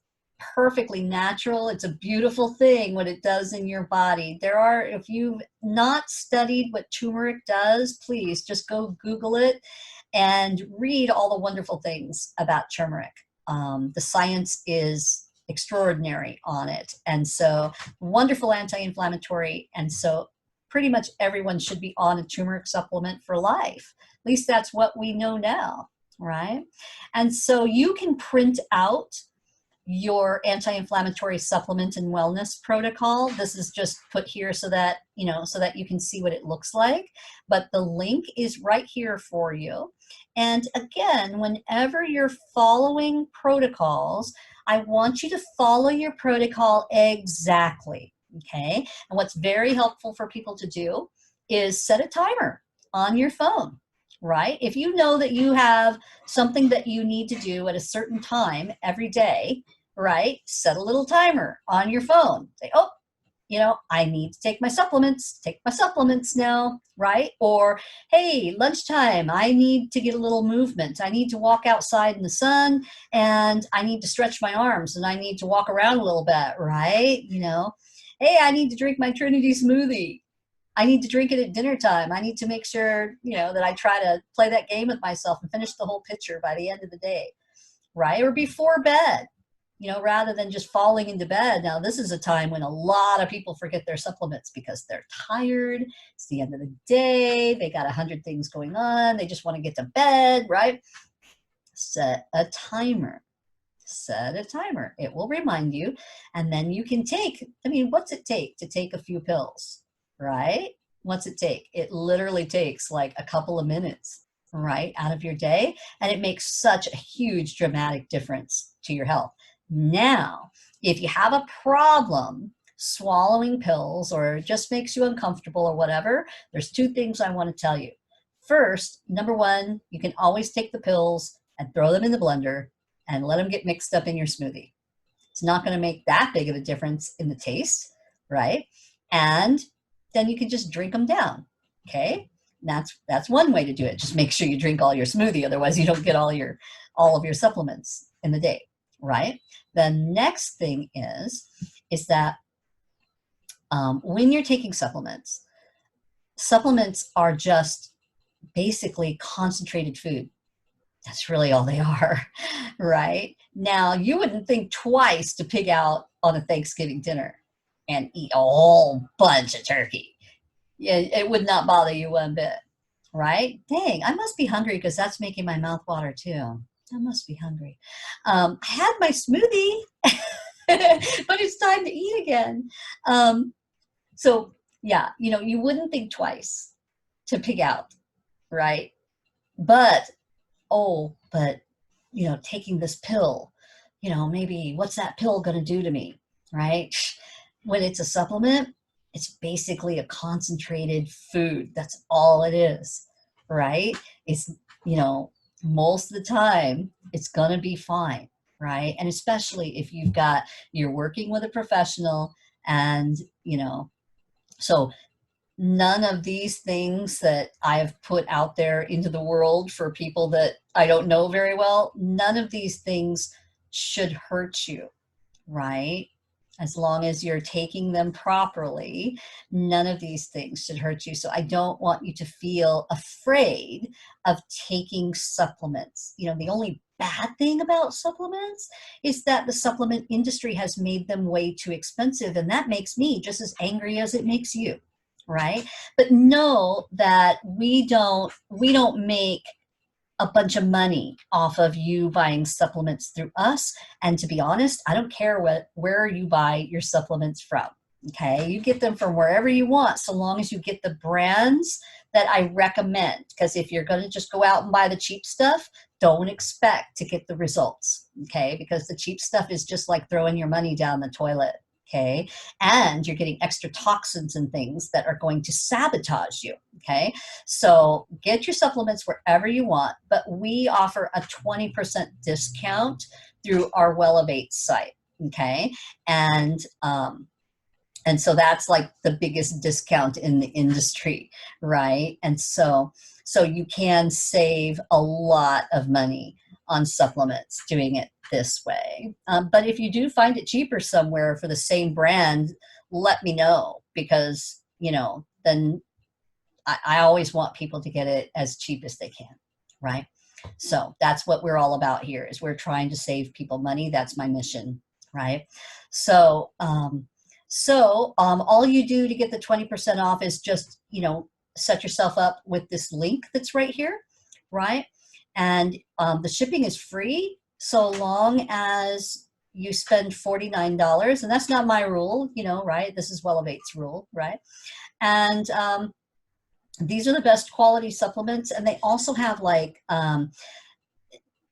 perfectly natural. It's a beautiful thing what it does in your body. If you've not studied what turmeric does, please just go Google it and read all the wonderful things about turmeric. The science is extraordinary on it. And so wonderful anti-inflammatory. And so pretty much everyone should be on a turmeric supplement for life. At least that's what we know now, right? And so you can print out your anti-inflammatory supplement and wellness protocol. This is just put here so that, so that you can see what it looks like. But the link is right here for you. And again, whenever you're following protocols, I want you to follow your protocol exactly, okay? And what's very helpful for people to do is set a timer on your phone, right? If you know that you have something that you need to do at a certain time every day, right? Set a little timer on your phone. Say, oh, I need to take my supplements now, right? Or, hey, lunchtime, I need to get a little movement. I need to walk outside in the sun and I need to stretch my arms and I need to walk around a little bit, right? Hey, I need to drink my Trinity smoothie. I need to drink it at dinner time. I need to make sure, that I try to play that game with myself and finish the whole pitcher by the end of the day, right? Or before bed. Rather than just falling into bed. Now, this is a time when a lot of people forget their supplements because they're tired. It's the end of the day. They got 100 things going on. They just want to get to bed, right? Set a timer. Set a timer. It will remind you. And then you can what's it take to take a few pills, right? What's it take? It literally takes like a couple of minutes, right, out of your day. And it makes such a huge dramatic difference to your health. Now, if you have a problem swallowing pills or it just makes you uncomfortable or whatever, there's two things I want to tell you. First, number one, you can always take the pills and throw them in the blender and let them get mixed up in your smoothie. It's not going to make that big of a difference in the taste, right? And then you can just drink them down, okay? That's one way to do it. Just make sure you drink all your smoothie, otherwise you don't get all of your supplements in the day, right? The next thing is that when you're taking supplements are just basically concentrated food. That's really all they are, right? Now, you wouldn't think twice to pig out on a Thanksgiving dinner and eat a whole bunch of turkey. Yeah, it would not bother you one bit, right? Dang, I must be hungry because that's making my mouth water too. I must be hungry. I had my smoothie, but it's time to eat again. So yeah, you wouldn't think twice to pig out, right? But taking this pill, maybe what's that pill going to do to me, right? When it's a supplement, it's basically a concentrated food. That's all it is, right? It's, most of the time it's going to be fine, right? And especially if you're working with a professional and, so none of these things that I've put out there into the world for people that I don't know very well, none of these things should hurt you, right? As long as you're taking them properly, none of these things should hurt you. So I don't want you to feel afraid of taking supplements. The only bad thing about supplements is that the supplement industry has made them way too expensive, and that makes me just as angry as it makes you, right? But know that we don't make a bunch of money off of you buying supplements through us. And to be honest, I don't care where you buy your supplements from. Okay, you get them from wherever you want, so long as you get the brands that I recommend. Because if you're going to just go out and buy the cheap stuff, don't expect to get the results. Okay, because the cheap stuff is just like throwing your money down the toilet. Okay, and you're getting extra toxins and things that are going to sabotage you. Okay, so get your supplements wherever you want, but we offer a 20% discount through our Wellevate site. Okay, and so that's like the biggest discount in the industry, right? And so you can save a lot of money on supplements doing it this way. But if you do find it cheaper somewhere for the same brand, let me know, because, you know, then I always want people to get it as cheap as they can, right? So that's what we're all about here, is we're trying to save people money. That's my mission, right? So, all you do to get the 20% off is just, you know, set yourself up with this link that's right here, right? And the shipping is free so long as you spend $49. And that's not my rule, you know, right? This is Well-of-8's rule, right? And these are the best quality supplements. And they also have like,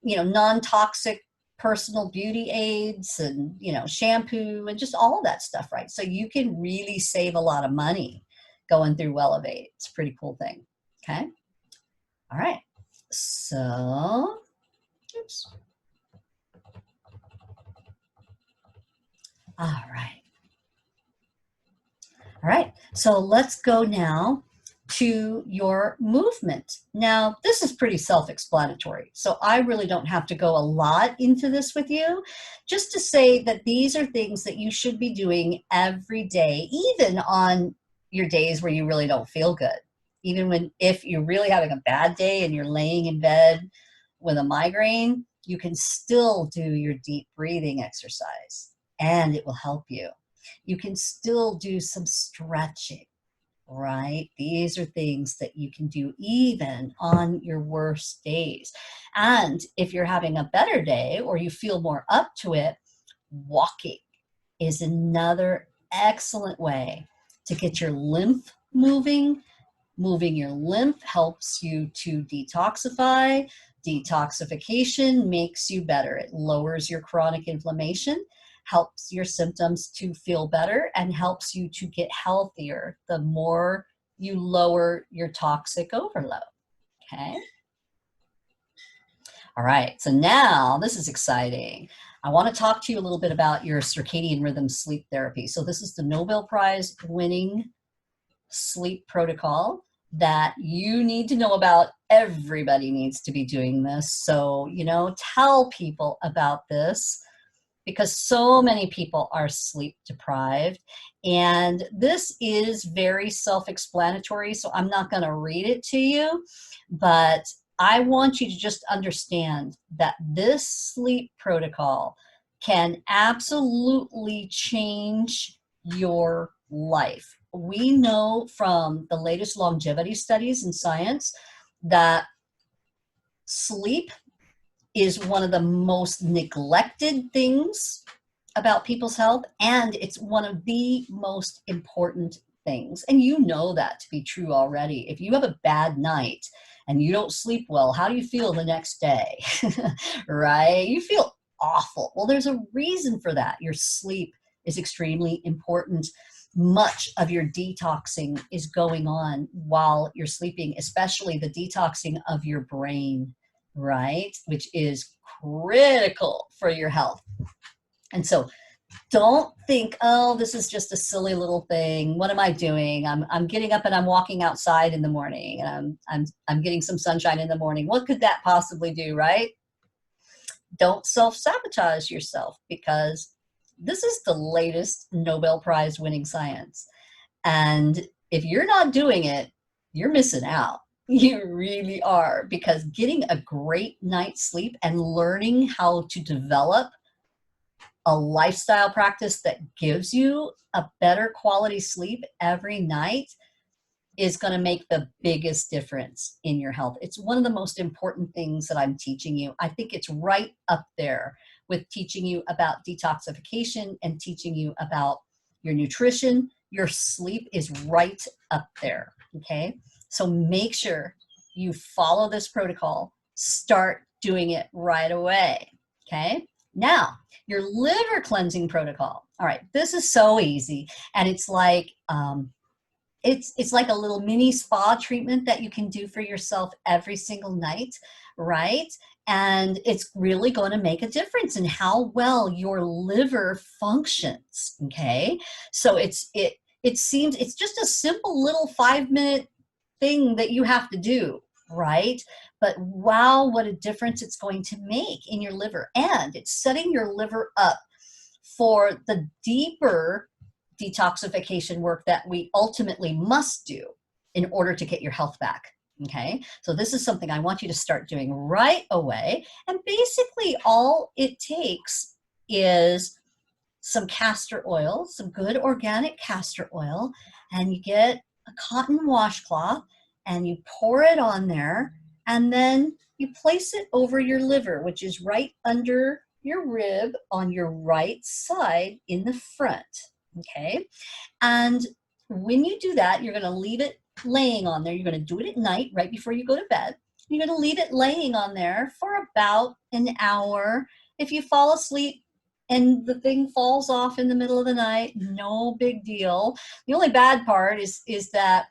you know, non-toxic personal beauty aids and, you know, shampoo and just all of that stuff, right? So you can really save a lot of money going through Well-of-8. It's a pretty cool thing. Okay. All right. So, oops. All right. All right. So let's go now to your movement. Now, this is pretty self-explanatory, so I really don't have to go a lot into this with you, just to say that these are things that you should be doing every day, even on your days where you really don't feel good. Even if you're really having a bad day and you're laying in bed with a migraine, you can still do your deep breathing exercise and it will help you. You can still do some stretching, right? These are things that you can do even on your worst days. And if you're having a better day or you feel more up to it, walking is another excellent way to get your lymph moving. Moving your lymph helps you to detoxify. Detoxification makes you better. It lowers your chronic inflammation, helps your symptoms to feel better, and helps you to get healthier the more you lower your toxic overload. Okay. All right. So now this is exciting. I want to talk to you a little bit about your circadian rhythm sleep therapy. So this is the Nobel Prize winning sleep protocol that you need to know about. Everybody needs to be doing this. So, you know, tell people about this, because so many people are sleep deprived. And this is very self-explanatory, so I'm not going to read it to you, but I want you to just understand that this sleep protocol can absolutely change your life. We know from the latest longevity studies in science that sleep is one of the most neglected things about people's health, and it's one of the most important things. And you know that to be true already. If you have a bad night and you don't sleep well, how do you feel the next day? Right? You feel awful. Well, there's a reason for that. Your sleep is extremely important. Much of your detoxing is going on while you're sleeping, especially the detoxing of your brain, right? Which is critical for your health. And so don't think, oh, this is just a silly little thing. What am I doing? I'm getting up and I'm walking outside in the morning, and I'm getting some sunshine in the morning. What could that possibly do, right? Don't self-sabotage yourself, because this is the latest Nobel Prize winning science. And if you're not doing it, you're missing out. You really are, because getting a great night's sleep and learning how to develop a lifestyle practice that gives you a better quality sleep every night is going to make the biggest difference in your health. It's one of the most important things that I'm teaching you. I think it's right up there with teaching you about detoxification and teaching you about your nutrition. Your sleep is right up there, okay? So make sure you follow this protocol. Start doing it right away, okay? Now, your liver cleansing protocol. All right, this is so easy, and it's like it's like a little mini spa treatment that you can do for yourself every single night, right? And it's really going to make a difference in how well your liver functions, okay? So it seems it's just a simple little 5-minute thing that you have to do, right? but wow, what a difference it's going to make in your liver. And it's setting your liver up for the deeper detoxification work that we ultimately must do in order to get your health back. Okay, so this is something I want you to start doing right away. And basically, all it takes is some castor oil, some good organic castor oil, and you get a cotton washcloth and you pour it on there, and then you place it over your liver, which is right under your rib on your right side in the front. Okay, and when you do that, you're going to leave it laying on there. You're going to do it at night, right before you go to bed. You're going to leave it laying on there for about an hour. If you fall asleep and the thing falls off in the middle of the night, no big deal. The only bad part is that,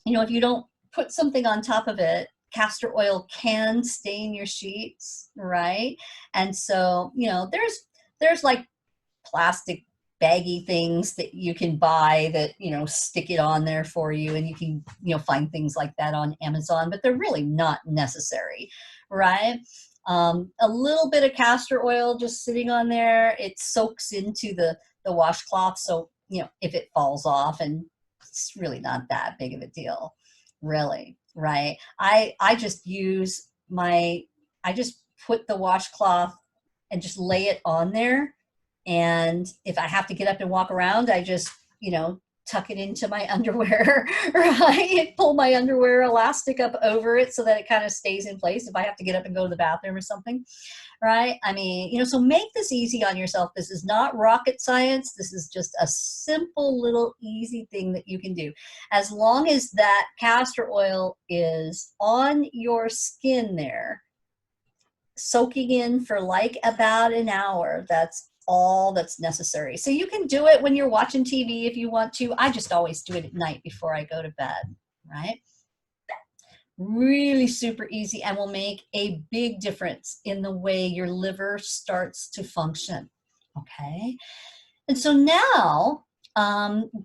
you know, if you don't put something on top of it, castor oil can stain your sheets, right? And so, you know, there's like plastic baggy things that you can buy that, you know, stick it on there for you, and you can, you know, find things like that on Amazon, but they're really not necessary, right? A little bit of castor oil just sitting on there, it soaks into the washcloth, so, you know, if it falls off, and it's really not that big of a deal, really, right? I just use I just put the washcloth and just lay it on there. And if I have to get up and walk around, I just, you know, tuck it into my underwear, right? Pull my underwear elastic up over it so that it kind of stays in place if I have to get up and go to the bathroom or something, right? I mean, you know, so make this easy on yourself. This is not rocket science. This is just a simple little easy thing that you can do. As long as that castor oil is on your skin there, soaking in for like about an hour, that's all that's necessary. So you can do it when you're watching TV if you want to. I just always do it at night before I go to bed, right? Really super easy, and will make a big difference in the way your liver starts to function, okay? And so now,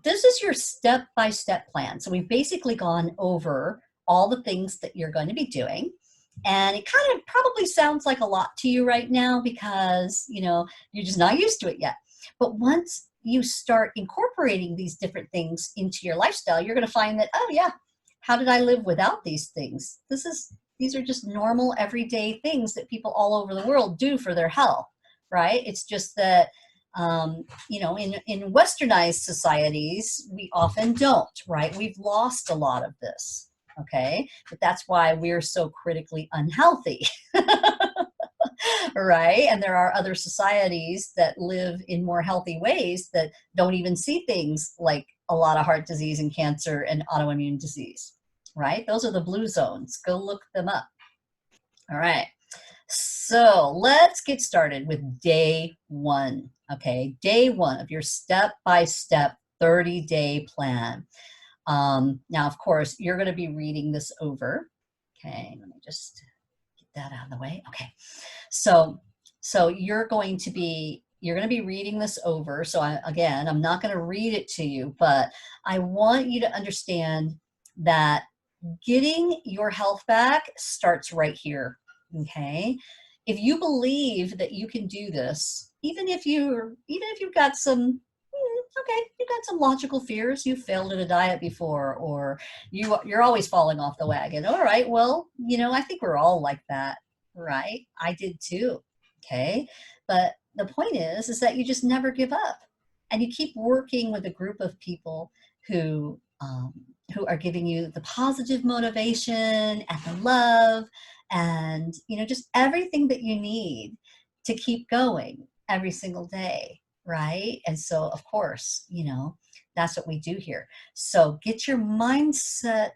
this is your step-by-step plan. So we've basically gone over all the things that you're going to be doing. And it kind of probably sounds like a lot to you right now because, you know, you're just not used to it yet. But once you start incorporating these different things into your lifestyle, you're going to find that, oh yeah, how did I live without these things? These are just normal everyday things that people all over the world do for their health, right? It's just that, you know, in westernized societies, we often don't, right? We've lost a lot of this. Okay, but that's why we're so critically unhealthy, right? And there are other societies that live in more healthy ways that don't even see things like a lot of heart disease and cancer and autoimmune disease, right? Those are the blue zones. Go look them up. All right, so let's get started with day one, okay? Day one of your step-by-step 30-day plan. Now, of course, you're going to be reading this over. Okay, let me just get that out of the way. Okay, so you're going to be reading this over. So again, I'm not going to read it to you, but I want you to understand that getting your health back starts right here. Okay, if you believe that you can do this, even if you've got some okay, you've got some logical fears. You failed at a diet before, or you're always falling off the wagon. All right, well, you know, I think we're all like that, right? I did too, okay? But the point is that you just never give up. And you keep working with a group of people who are giving you the positive motivation and the love and, you know, just everything that you need to keep going every single day. Right? And so, of course, you know, that's what we do here. So get your mindset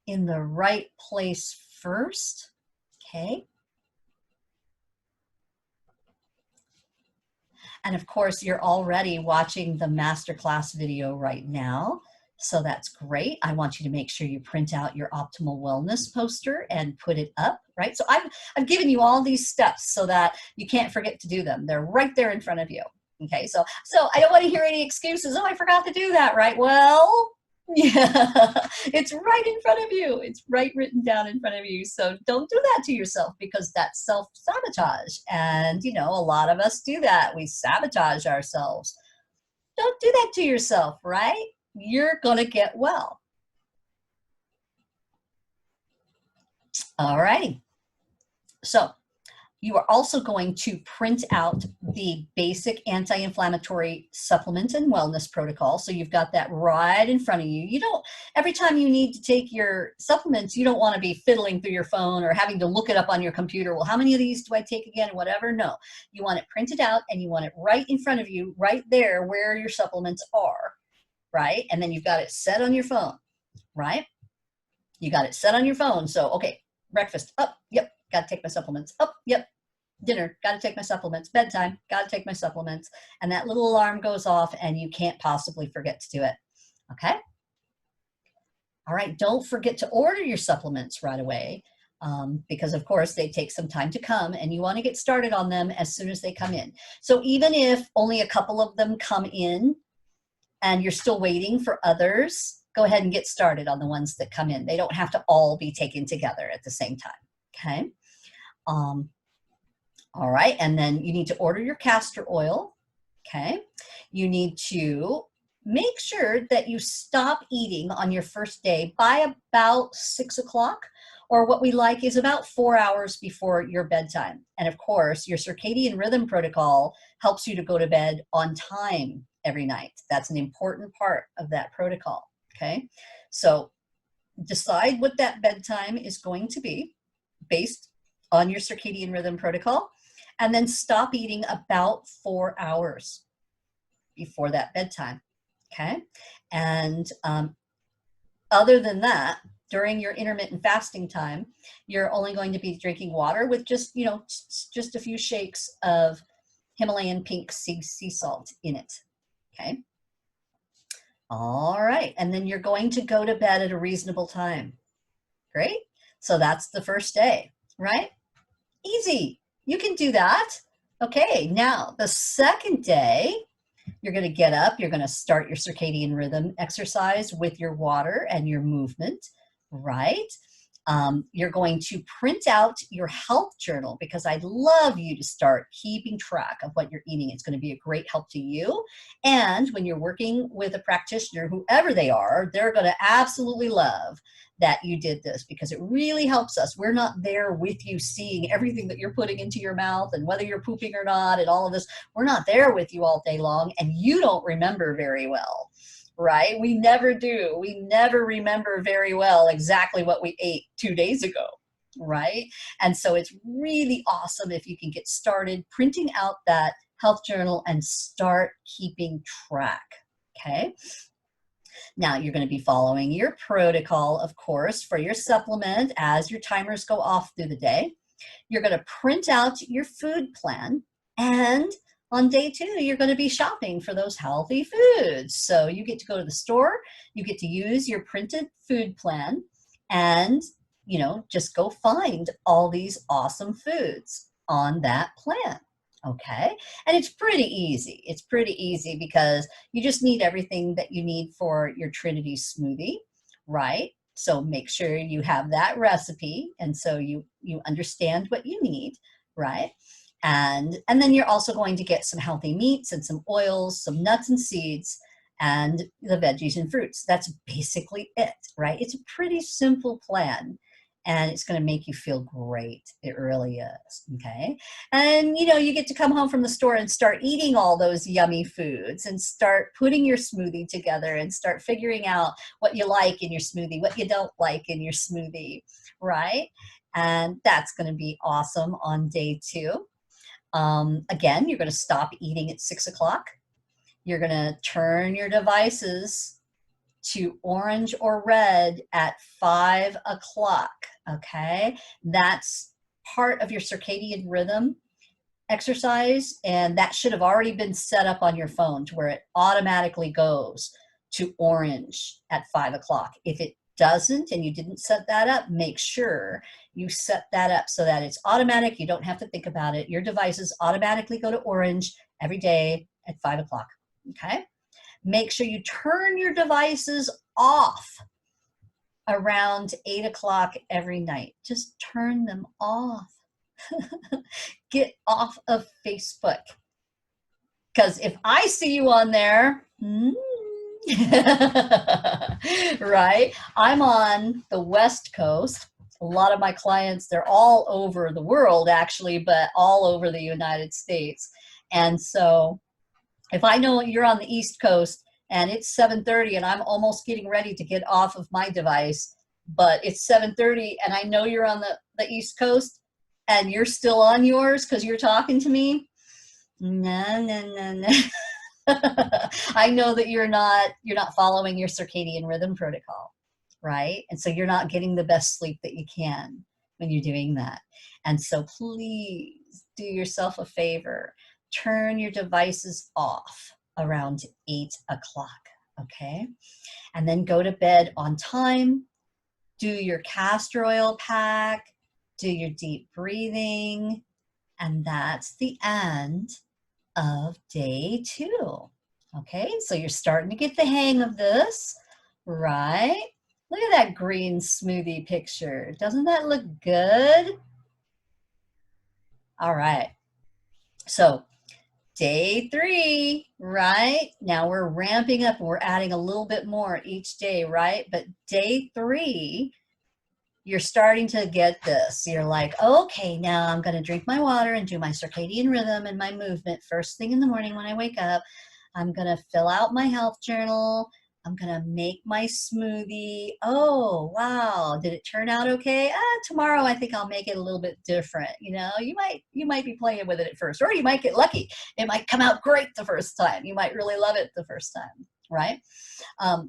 in the right place first, okay? And of course, you're already watching the masterclass video right now. So that's great. I want you to make sure you print out your optimal wellness poster and put it up, right? So I've given you all these steps so that you can't forget to do them. They're right there in front of you. Okay, so I don't want to hear any excuses. Oh, I forgot to do that, right? Well, Yeah, it's right in front of you. It's right written down in front of you. So don't do that to yourself because that's self-sabotage. And, you know, a lot of us do that. We sabotage ourselves. Don't do that to yourself, right? You're going to get well. All righty. So you are also going to print out the basic anti-inflammatory supplement and wellness protocol. So you've got that right in front of you. You don't, every time you need to take your supplements, you don't want to be fiddling through your phone or having to look it up on your computer. Well, how many of these do I take again? Whatever. No, you want it printed out and you want it right in front of you, right there where your supplements are, right? And then you've got it set on your phone, right? You got it set on your phone. So, okay, breakfast, up, yep, got to take my supplements, up, yep, dinner, got to take my supplements, bedtime, got to take my supplements. And that little alarm goes off and you can't possibly forget to do it. Okay. All right. Don't forget to order your supplements right away because of course they take some time to come and you want to get started on them as soon as they come in. So even if only a couple of them come in and you're still waiting for others, go ahead and get started on the ones that come in. They don't have to all be taken together at the same time. Okay. All right, and then you need to order your castor oil, okay? You need to make sure that you stop eating on your first day by about 6 o'clock, or what we like is about 4 hours before your bedtime. And of course, your circadian rhythm protocol helps you to go to bed on time every night. That's an important part of that protocol, okay? So decide what that bedtime is going to be based on your circadian rhythm protocol, and then stop eating about 4 hours before that bedtime, okay? And other than that, during your intermittent fasting time, you're only going to be drinking water with just, you know, just a few shakes of Himalayan pink sea salt in it, okay? All right, and then you're going to go to bed at a reasonable time. Great, so that's the first day, right? Easy. You can do that. Okay, now the second day, you're going to get up, you're going to start your circadian rhythm exercise with your water and your movement, right? You're going to print out your health journal because I'd love you to start keeping track of what you're eating. It's going to be a great help to you. And when you're working with a practitioner, whoever they are, they're going to absolutely love that you did this because it really helps us. We're not there with you seeing everything that you're putting into your mouth and whether you're pooping or not and all of this. We're not there with you all day long and you don't remember very well. Right? We never do. We never remember very well exactly what we ate 2 days ago, right? And so it's really awesome if you can get started printing out that health journal and start keeping track, okay? Now you're going to be following your protocol, of course, for your supplement as your timers go off through the day. You're going to print out your food plan, and on day 2, you're going to be shopping for those healthy foods. So you get to go to the store, you get to use your printed food plan, and, you know, just go find all these awesome foods on that plan. Okay. And it's pretty easy. It's pretty easy because you just need everything that you need for your Trinity smoothie, right? So make sure you have that recipe. And so you understand what you need, right? And then you're also going to get some healthy meats and some oils, some nuts and seeds, and the veggies and fruits. That's basically it, right? It's a pretty simple plan. And it's going to make you feel great. It really is. Okay. And, you know, you get to come home from the store and start eating all those yummy foods and start putting your smoothie together and start figuring out what you like in your smoothie, what you don't like in your smoothie, right? And that's going to be awesome on day 2. Again, you're going to stop eating at 6 o'clock. You're going to turn your devices to orange or red at 5 o'clock, okay? That's part of your circadian rhythm exercise, and that should have already been set up on your phone to where it automatically goes to orange at 5 o'clock. If it doesn't and you didn't set that up, make sure you set that up so that it's automatic. You don't have to think about it. Your devices automatically go to orange every day at 5 o'clock, okay? Make sure you turn your devices off around 8 o'clock every night. Just turn them off. Get off of Facebook. Because if I see you on there, right? I'm on the West Coast. A lot of my clients, they're all over the world actually, but all over the United States. And so if I know you're on the East Coast and it's 7:30 and I'm almost getting ready to get off of my device, but it's 7:30 and I know you're on the East Coast and you're still on yours because you're talking to me, no. I know that you're not following your circadian rhythm protocol, right? And so you're not getting the best sleep that you can when you're doing that. And so please do yourself a favor. Turn your devices off around 8 o'clock, okay? And then go to bed on time. Do your castor oil pack. Do your deep breathing. And that's the end of day 2. Okay, so you're starting to get the hang of this, right? Look at that green smoothie picture. Doesn't that look good? All right, so day 3, right? Now we're ramping up and we're adding a little bit more each day, right? But day 3, you're starting to get this. You're like, okay, now I'm going to drink my water and do my circadian rhythm and my movement first thing in the morning when I wake up. I'm going to fill out my health journal. I'm going to make my smoothie. Oh, wow. Did it turn out okay? Tomorrow I think I'll make it a little bit different. You know, you might be playing with it at first, or you might get lucky. It might come out great the first time. You might really love it the first time, right?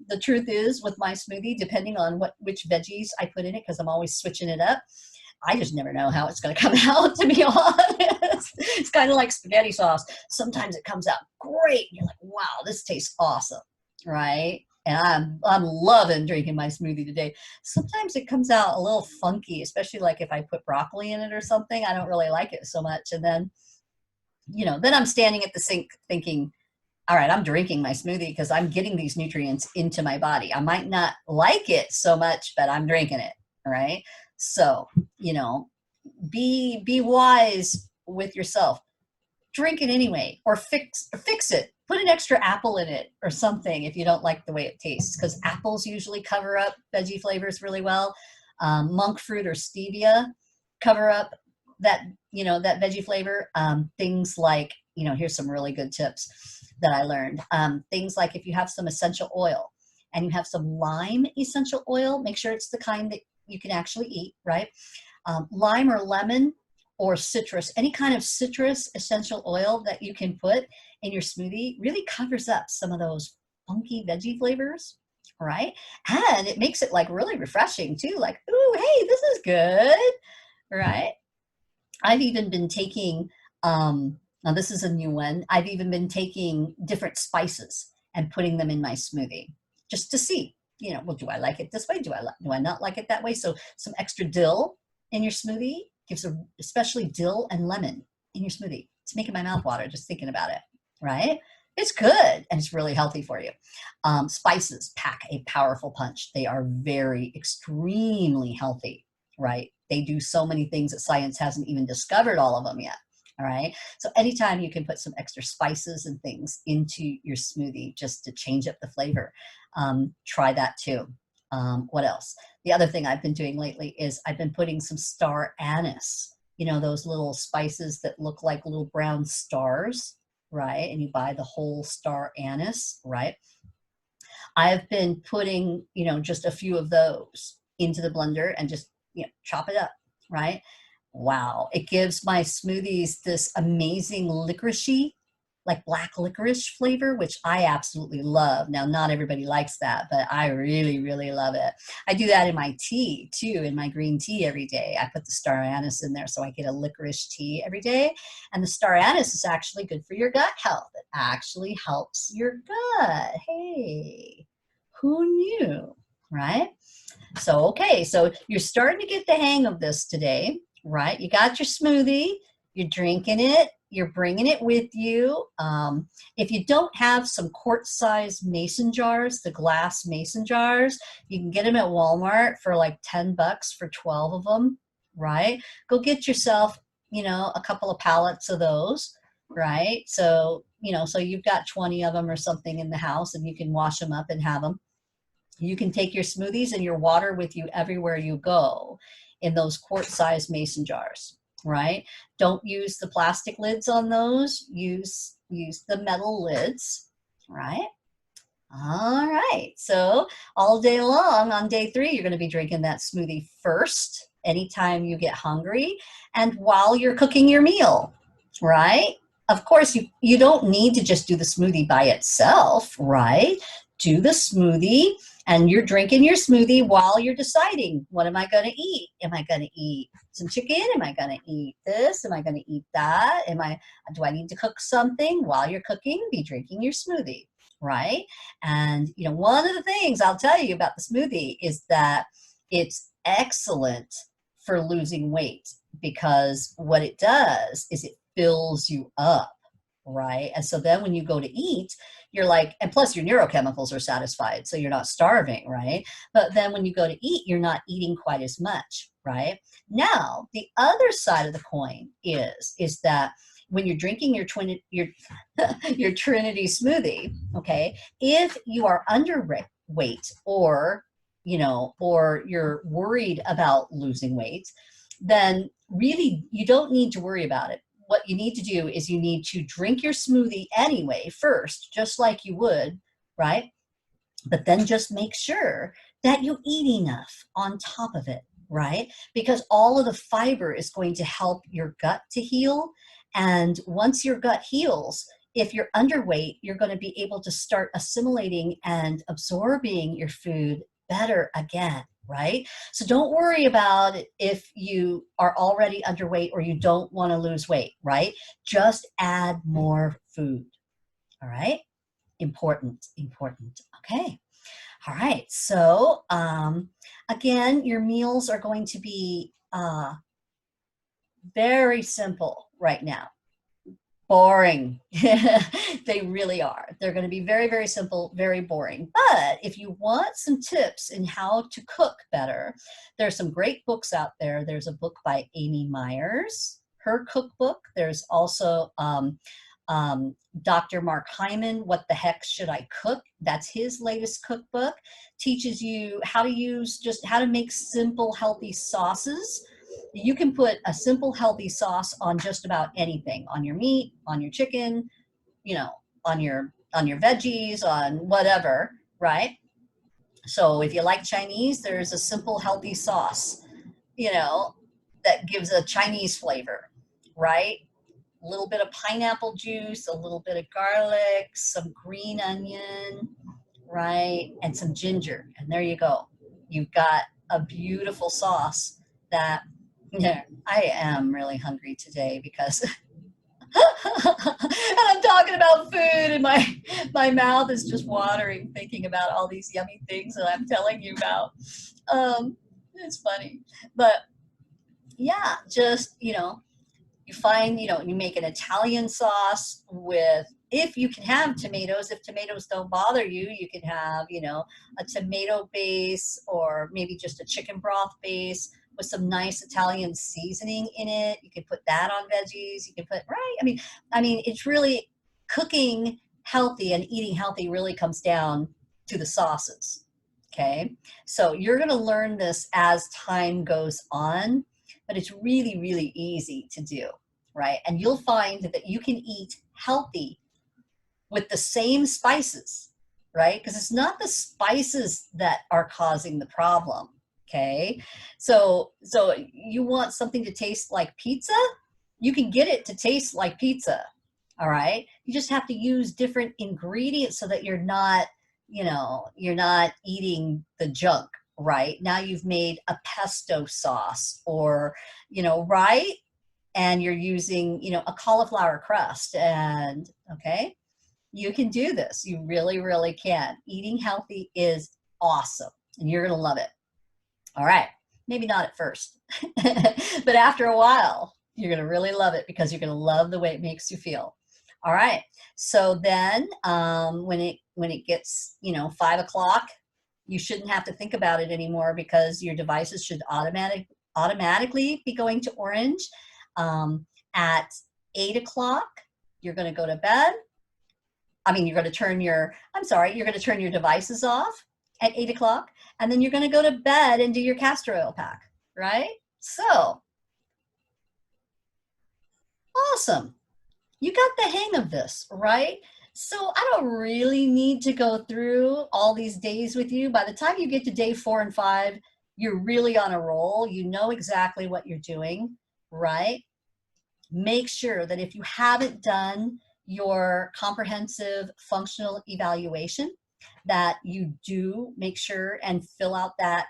The truth is with my smoothie, depending on which veggies I put in it, because I'm always switching it up, I just never know how it's going to come out, to be honest. It's kind of like spaghetti sauce. Sometimes it comes out great. You're like, wow, this tastes awesome, right? And I'm loving drinking my smoothie today. Sometimes it comes out a little funky, especially like if I put broccoli in it or something. I don't really like it so much. And then, then I'm standing at the sink thinking, all right, I'm drinking my smoothie because I'm getting these nutrients into my body. I might not like it so much, but I'm drinking it, right? So, be wise with yourself. Drink it anyway, or fix it. Put an extra apple in it or something if you don't like the way it tastes, because apples usually cover up veggie flavors really well. Monk fruit or stevia cover up that veggie flavor. Things like, here's some really good tips that I learned. Things like if you have some essential oil and you have some lime essential oil, make sure it's the kind that you can actually eat, right? Lime or lemon or citrus, any kind of citrus essential oil that you can put in your smoothie really covers up some of those funky veggie flavors, right? And it makes it like really refreshing too, like, ooh, hey, this is good, right? I've even been taking, now this is a new one, I've even been taking different spices and putting them in my smoothie just to see, well, do I like it this way? Do I not like it that way? So some extra dill in your smoothie gives especially dill and lemon in your smoothie. It's making my mouth water just thinking about it, right? It's good and it's really healthy for you. Spices pack a powerful punch. They are extremely healthy, right? They do so many things that science hasn't even discovered all of them yet. All right. So anytime you can put some extra spices and things into your smoothie just to change up the flavor, try that too. What else? The other thing I've been doing lately is I've been putting some star anise, those little spices that look like little brown stars, right? And you buy the whole star anise, right? I've been putting, just a few of those into the blender and just, chop it up, right? Wow. It gives my smoothies this amazing licoricey, like black licorice flavor, which I absolutely love. Now, not everybody likes that, but I really, really love it. I do that in my tea too, in my green tea every day. I put the star anise in there so I get a licorice tea every day. And the star anise is actually good for your gut health. It actually helps your gut. Hey, who knew, right? So, okay, so you're starting to get the hang of this today, right? You got your smoothie, you're drinking it, you're bringing it with you. If you don't have some quart-sized mason jars, the glass mason jars, you can get them at Walmart for like 10 bucks for 12 of them, right? Go get yourself, you know, a couple of pallets of those, right? So, you know, so you've got 20 of them or something in the house, and you can wash them up and have them. You can take your smoothies and your water with you everywhere you go in those quart-sized mason jars, right? Don't use the plastic lids on those. Use the metal lids, right? All right. So all day long on day 3, you're going to be drinking that smoothie first, anytime you get hungry, and while you're cooking your meal, right? Of course, you don't need to just do the smoothie by itself, right? Do the smoothie, and you're drinking your smoothie while you're deciding, what am I going to eat? Am I going to eat some chicken? Am I going to eat this? Am I going to eat that? Do I need to cook something? While you're cooking, be drinking your smoothie, right? And, you know, one of the things I'll tell you about the smoothie is that it's excellent for losing weight, because what it does is it fills you up, right? And so then when you go to eat, you're like, and plus your neurochemicals are satisfied, so you're not starving, right? But then when you go to eat, you're not eating quite as much, right? Now, the other side of the coin is that when you're drinking your your Trinity smoothie, okay, if you are underweight, or, you know, or you're worried about losing weight, then really you don't need to worry about it. What you need to do is you need to drink your smoothie anyway first, just like you would, right? But then just make sure that you eat enough on top of it, right? Because all of the fiber is going to help your gut to heal. And once your gut heals, if you're underweight, you're going to be able to start assimilating and absorbing your food better again, right? So don't worry about it if you are already underweight or you don't want to lose weight, right? Just add more food, all right? Important, important. Okay. All right. So again, your meals are going to be very simple right now. Boring. They really are. They're going to be very, very simple, very boring. But if you want some tips in how to cook better, there's some great books out there. There's a book by Amy Myers, her cookbook. There's also Dr. Mark Hyman, What the Heck Should I Cook? That's his latest cookbook. Teaches you how to make simple, healthy sauces. You can put a simple, healthy sauce on just about anything, on your meat, on your chicken, you know, on your veggies, on whatever, right? So if you like Chinese, there's a simple, healthy sauce, you know, that gives a Chinese flavor, right? A little bit of pineapple juice, a little bit of garlic, some green onion, right? And some ginger. And there you go. You've got a beautiful sauce that, yeah, I am really hungry today because and I'm talking about food, and my mouth is just watering thinking about all these yummy things that I'm telling you about. It's funny. But yeah, just, you know, you find, you know, you make an Italian sauce with, if you can have tomatoes, if tomatoes don't bother you, you can have, you know, a tomato base, or maybe just a chicken broth base with some nice Italian seasoning in it. You can put that on veggies. You can put, right? I mean, it's really, cooking healthy and eating healthy really comes down to the sauces. Okay. So you're going to learn this as time goes on, but it's really, really easy to do, right? And you'll find that you can eat healthy with the same spices, right? Because it's not the spices that are causing the problem, okay? So you want something to taste like pizza? You can get it to taste like pizza, all right? You just have to use different ingredients so that you're not, you know, you're not eating the junk, right? Now you've made a pesto sauce, or, you know, right? And you're using, you know, a cauliflower crust, and okay, you can do this. You really, really can. Eating healthy is awesome, and you're going to love it. All right. Maybe not at first, but after a while, You're going to really love it because you're going to love the way it makes you feel. All right. So then when it gets, 5 o'clock, you shouldn't have to think about it anymore because your devices should automatically be going to orange. At 8 o'clock, you're going to go to bed. You're going to turn you're going to turn your devices off at 8 o'clock, and then you're going to go to bed and do your castor oil pack, right? So, awesome. You got the hang of this, right? So I don't really need to go through all these days with you. By the time you get to day 4 and 5, you're really on a roll. You know exactly what you're doing, right? Make sure that if you haven't done your comprehensive functional evaluation, that you do make sure and fill out that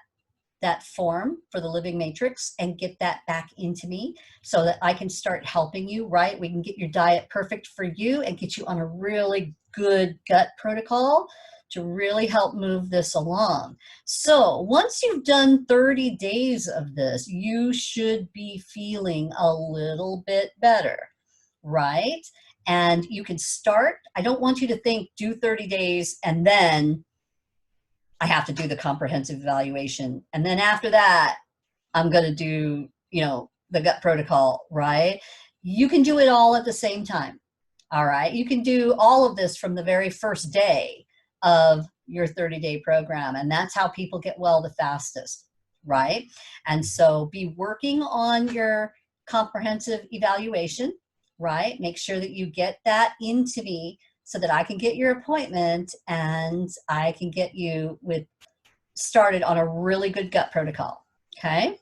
form for the living matrix and get that back into me so that I can start helping you, right? We can get your diet perfect for you and get you on a really good gut protocol to really help move this along. So once you've done 30 days of this, you should be feeling a little bit better, right? And you can start. I don't want you to think do 30 days and then I have to do the comprehensive evaluation. And then after that, I'm going to do, the gut protocol, right? You can do it all at the same time. All right. You can do all of this from the very first day of your 30-day program. And that's how people get well the fastest, right? And so be working on your comprehensive evaluation, right? Make sure that you get that into me so that I can get your appointment and I can get you started on a really good gut protocol, okay?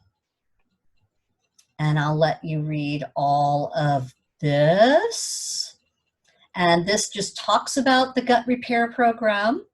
And I'll let you read all of this. And this just talks about the gut repair program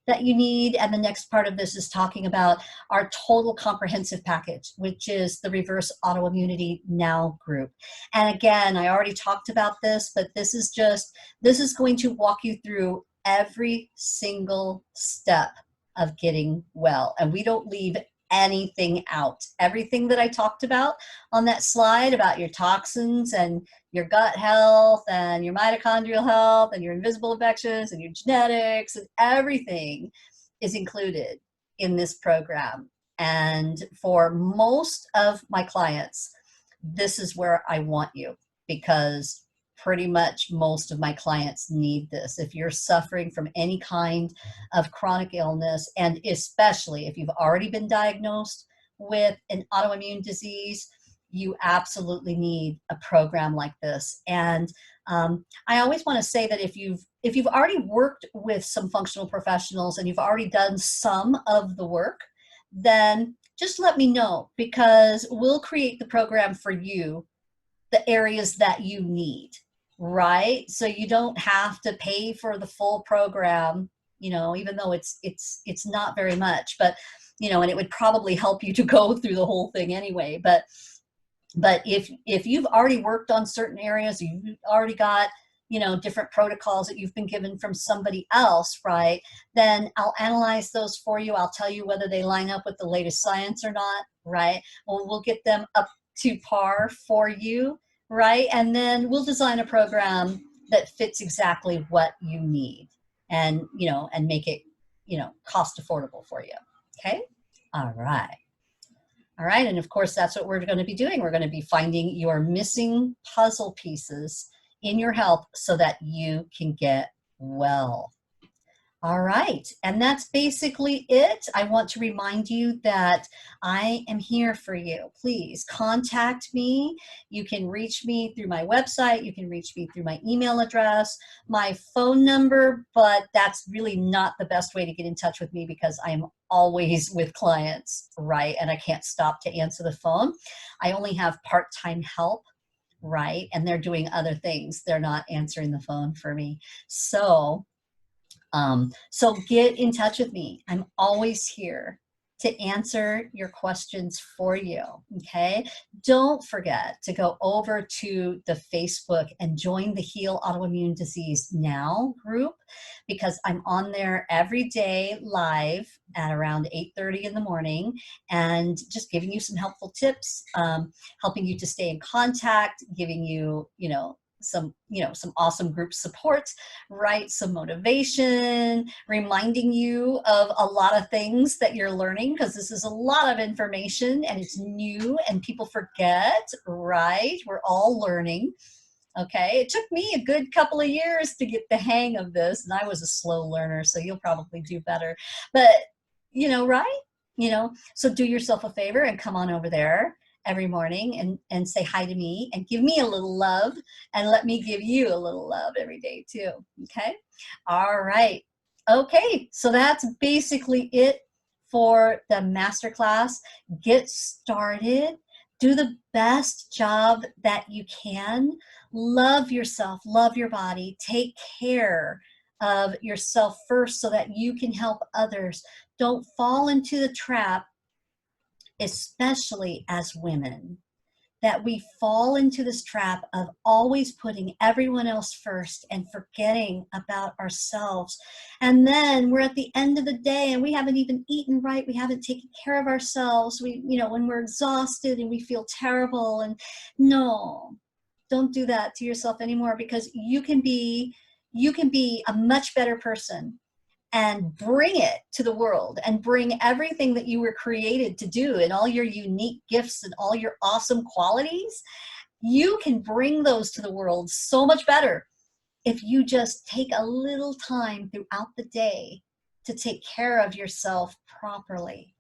that you need. And the next part of this is talking about our total comprehensive package, which is the Reverse Autoimmunity Now group. And again, I already talked about this, but this is going to walk you through every single step of getting well. And we don't leave anything out. Everything that I talked about on that slide about your toxins and your gut health and your mitochondrial health and your invisible infections and your genetics and everything is included in this program. And for most of my clients, this is where I want you because pretty much most of my clients need this. If you're suffering from any kind of chronic illness, and especially if you've already been diagnosed with an autoimmune disease, you absolutely need a program like this. And I always want to say that if you've already worked with some functional professionals and you've already done some of the work, then just let me know because we'll create the program for you, the areas that you need. Right? So you don't have to pay for the full program, even though it's not very much, but, and it would probably help you to go through the whole thing anyway. But if you've already worked on certain areas, you've already got, different protocols that you've been given from somebody else, right? Then I'll analyze those for you. I'll tell you whether they line up with the latest science or not, right? Well, we'll get them up to par for you. Right? And then we'll design a program that fits exactly what you need and, and make it, cost affordable for you. Okay. All right. All right. And of course, that's what we're going to be doing. We're going to be finding your missing puzzle pieces in your health so that you can get well. All right, and that's basically it. I want to remind you that I am here for you. Please contact me. You can reach me through my website. You can reach me through my email address, my phone number, but that's really not the best way to get in touch with me because I am always with clients, right? And I can't stop to answer the phone. I only have part-time help, right? And they're doing other things. They're not answering the phone for me. So get in touch with me. I'm always here to answer your questions for you, okay? Don't forget to go over to the Facebook and join the Heal Autoimmune Disease Now group, because I'm on there every day live at around 8:30 in the morning, and just giving you some helpful tips, helping you to stay in contact, giving you, some awesome group support, right? Some motivation, reminding you of a lot of things that you're learning, because this is a lot of information and it's new and people forget, right? We're all learning. Okay, it took me a good couple of years to get the hang of this, and I was a slow learner, so you'll probably do better. But, right? So do yourself a favor and come on over there every morning and say hi to me and give me a little love, and let me give you a little love every day too. Okay? All right. Okay, so that's basically it for the masterclass. Get started. Do the best job that you can. Love yourself, love your body, take care of yourself first so that you can help others. Don't fall into the trap, especially as women, that we fall into this trap of always putting everyone else first and forgetting about ourselves. And then we're at the end of the day and we haven't even eaten right. We haven't taken care of ourselves. When we're exhausted and we feel terrible. And no, don't do that to yourself anymore, because you can be a much better person and bring it to the world, and bring everything that you were created to do and all your unique gifts and all your awesome qualities. You can bring those to the world so much better if you just take a little time throughout the day to take care of yourself properly,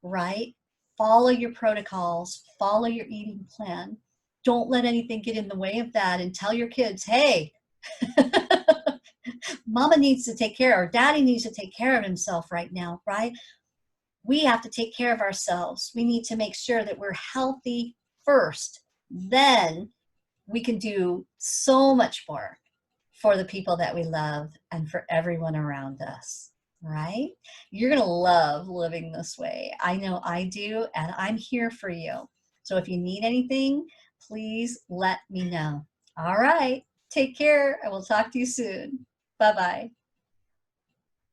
right? Follow your protocols, follow your eating plan. Don't let anything get in the way of that, and tell your kids, hey, mama needs to take care, or daddy needs to take care of himself right now, right? We have to take care of ourselves. We need to make sure that we're healthy first. Then we can do so much more for the people that we love and for everyone around us, right? You're going to love living this way. I know I do, and I'm here for you. So if you need anything, please let me know. All right. Take care. I will talk to you soon. Bye-bye.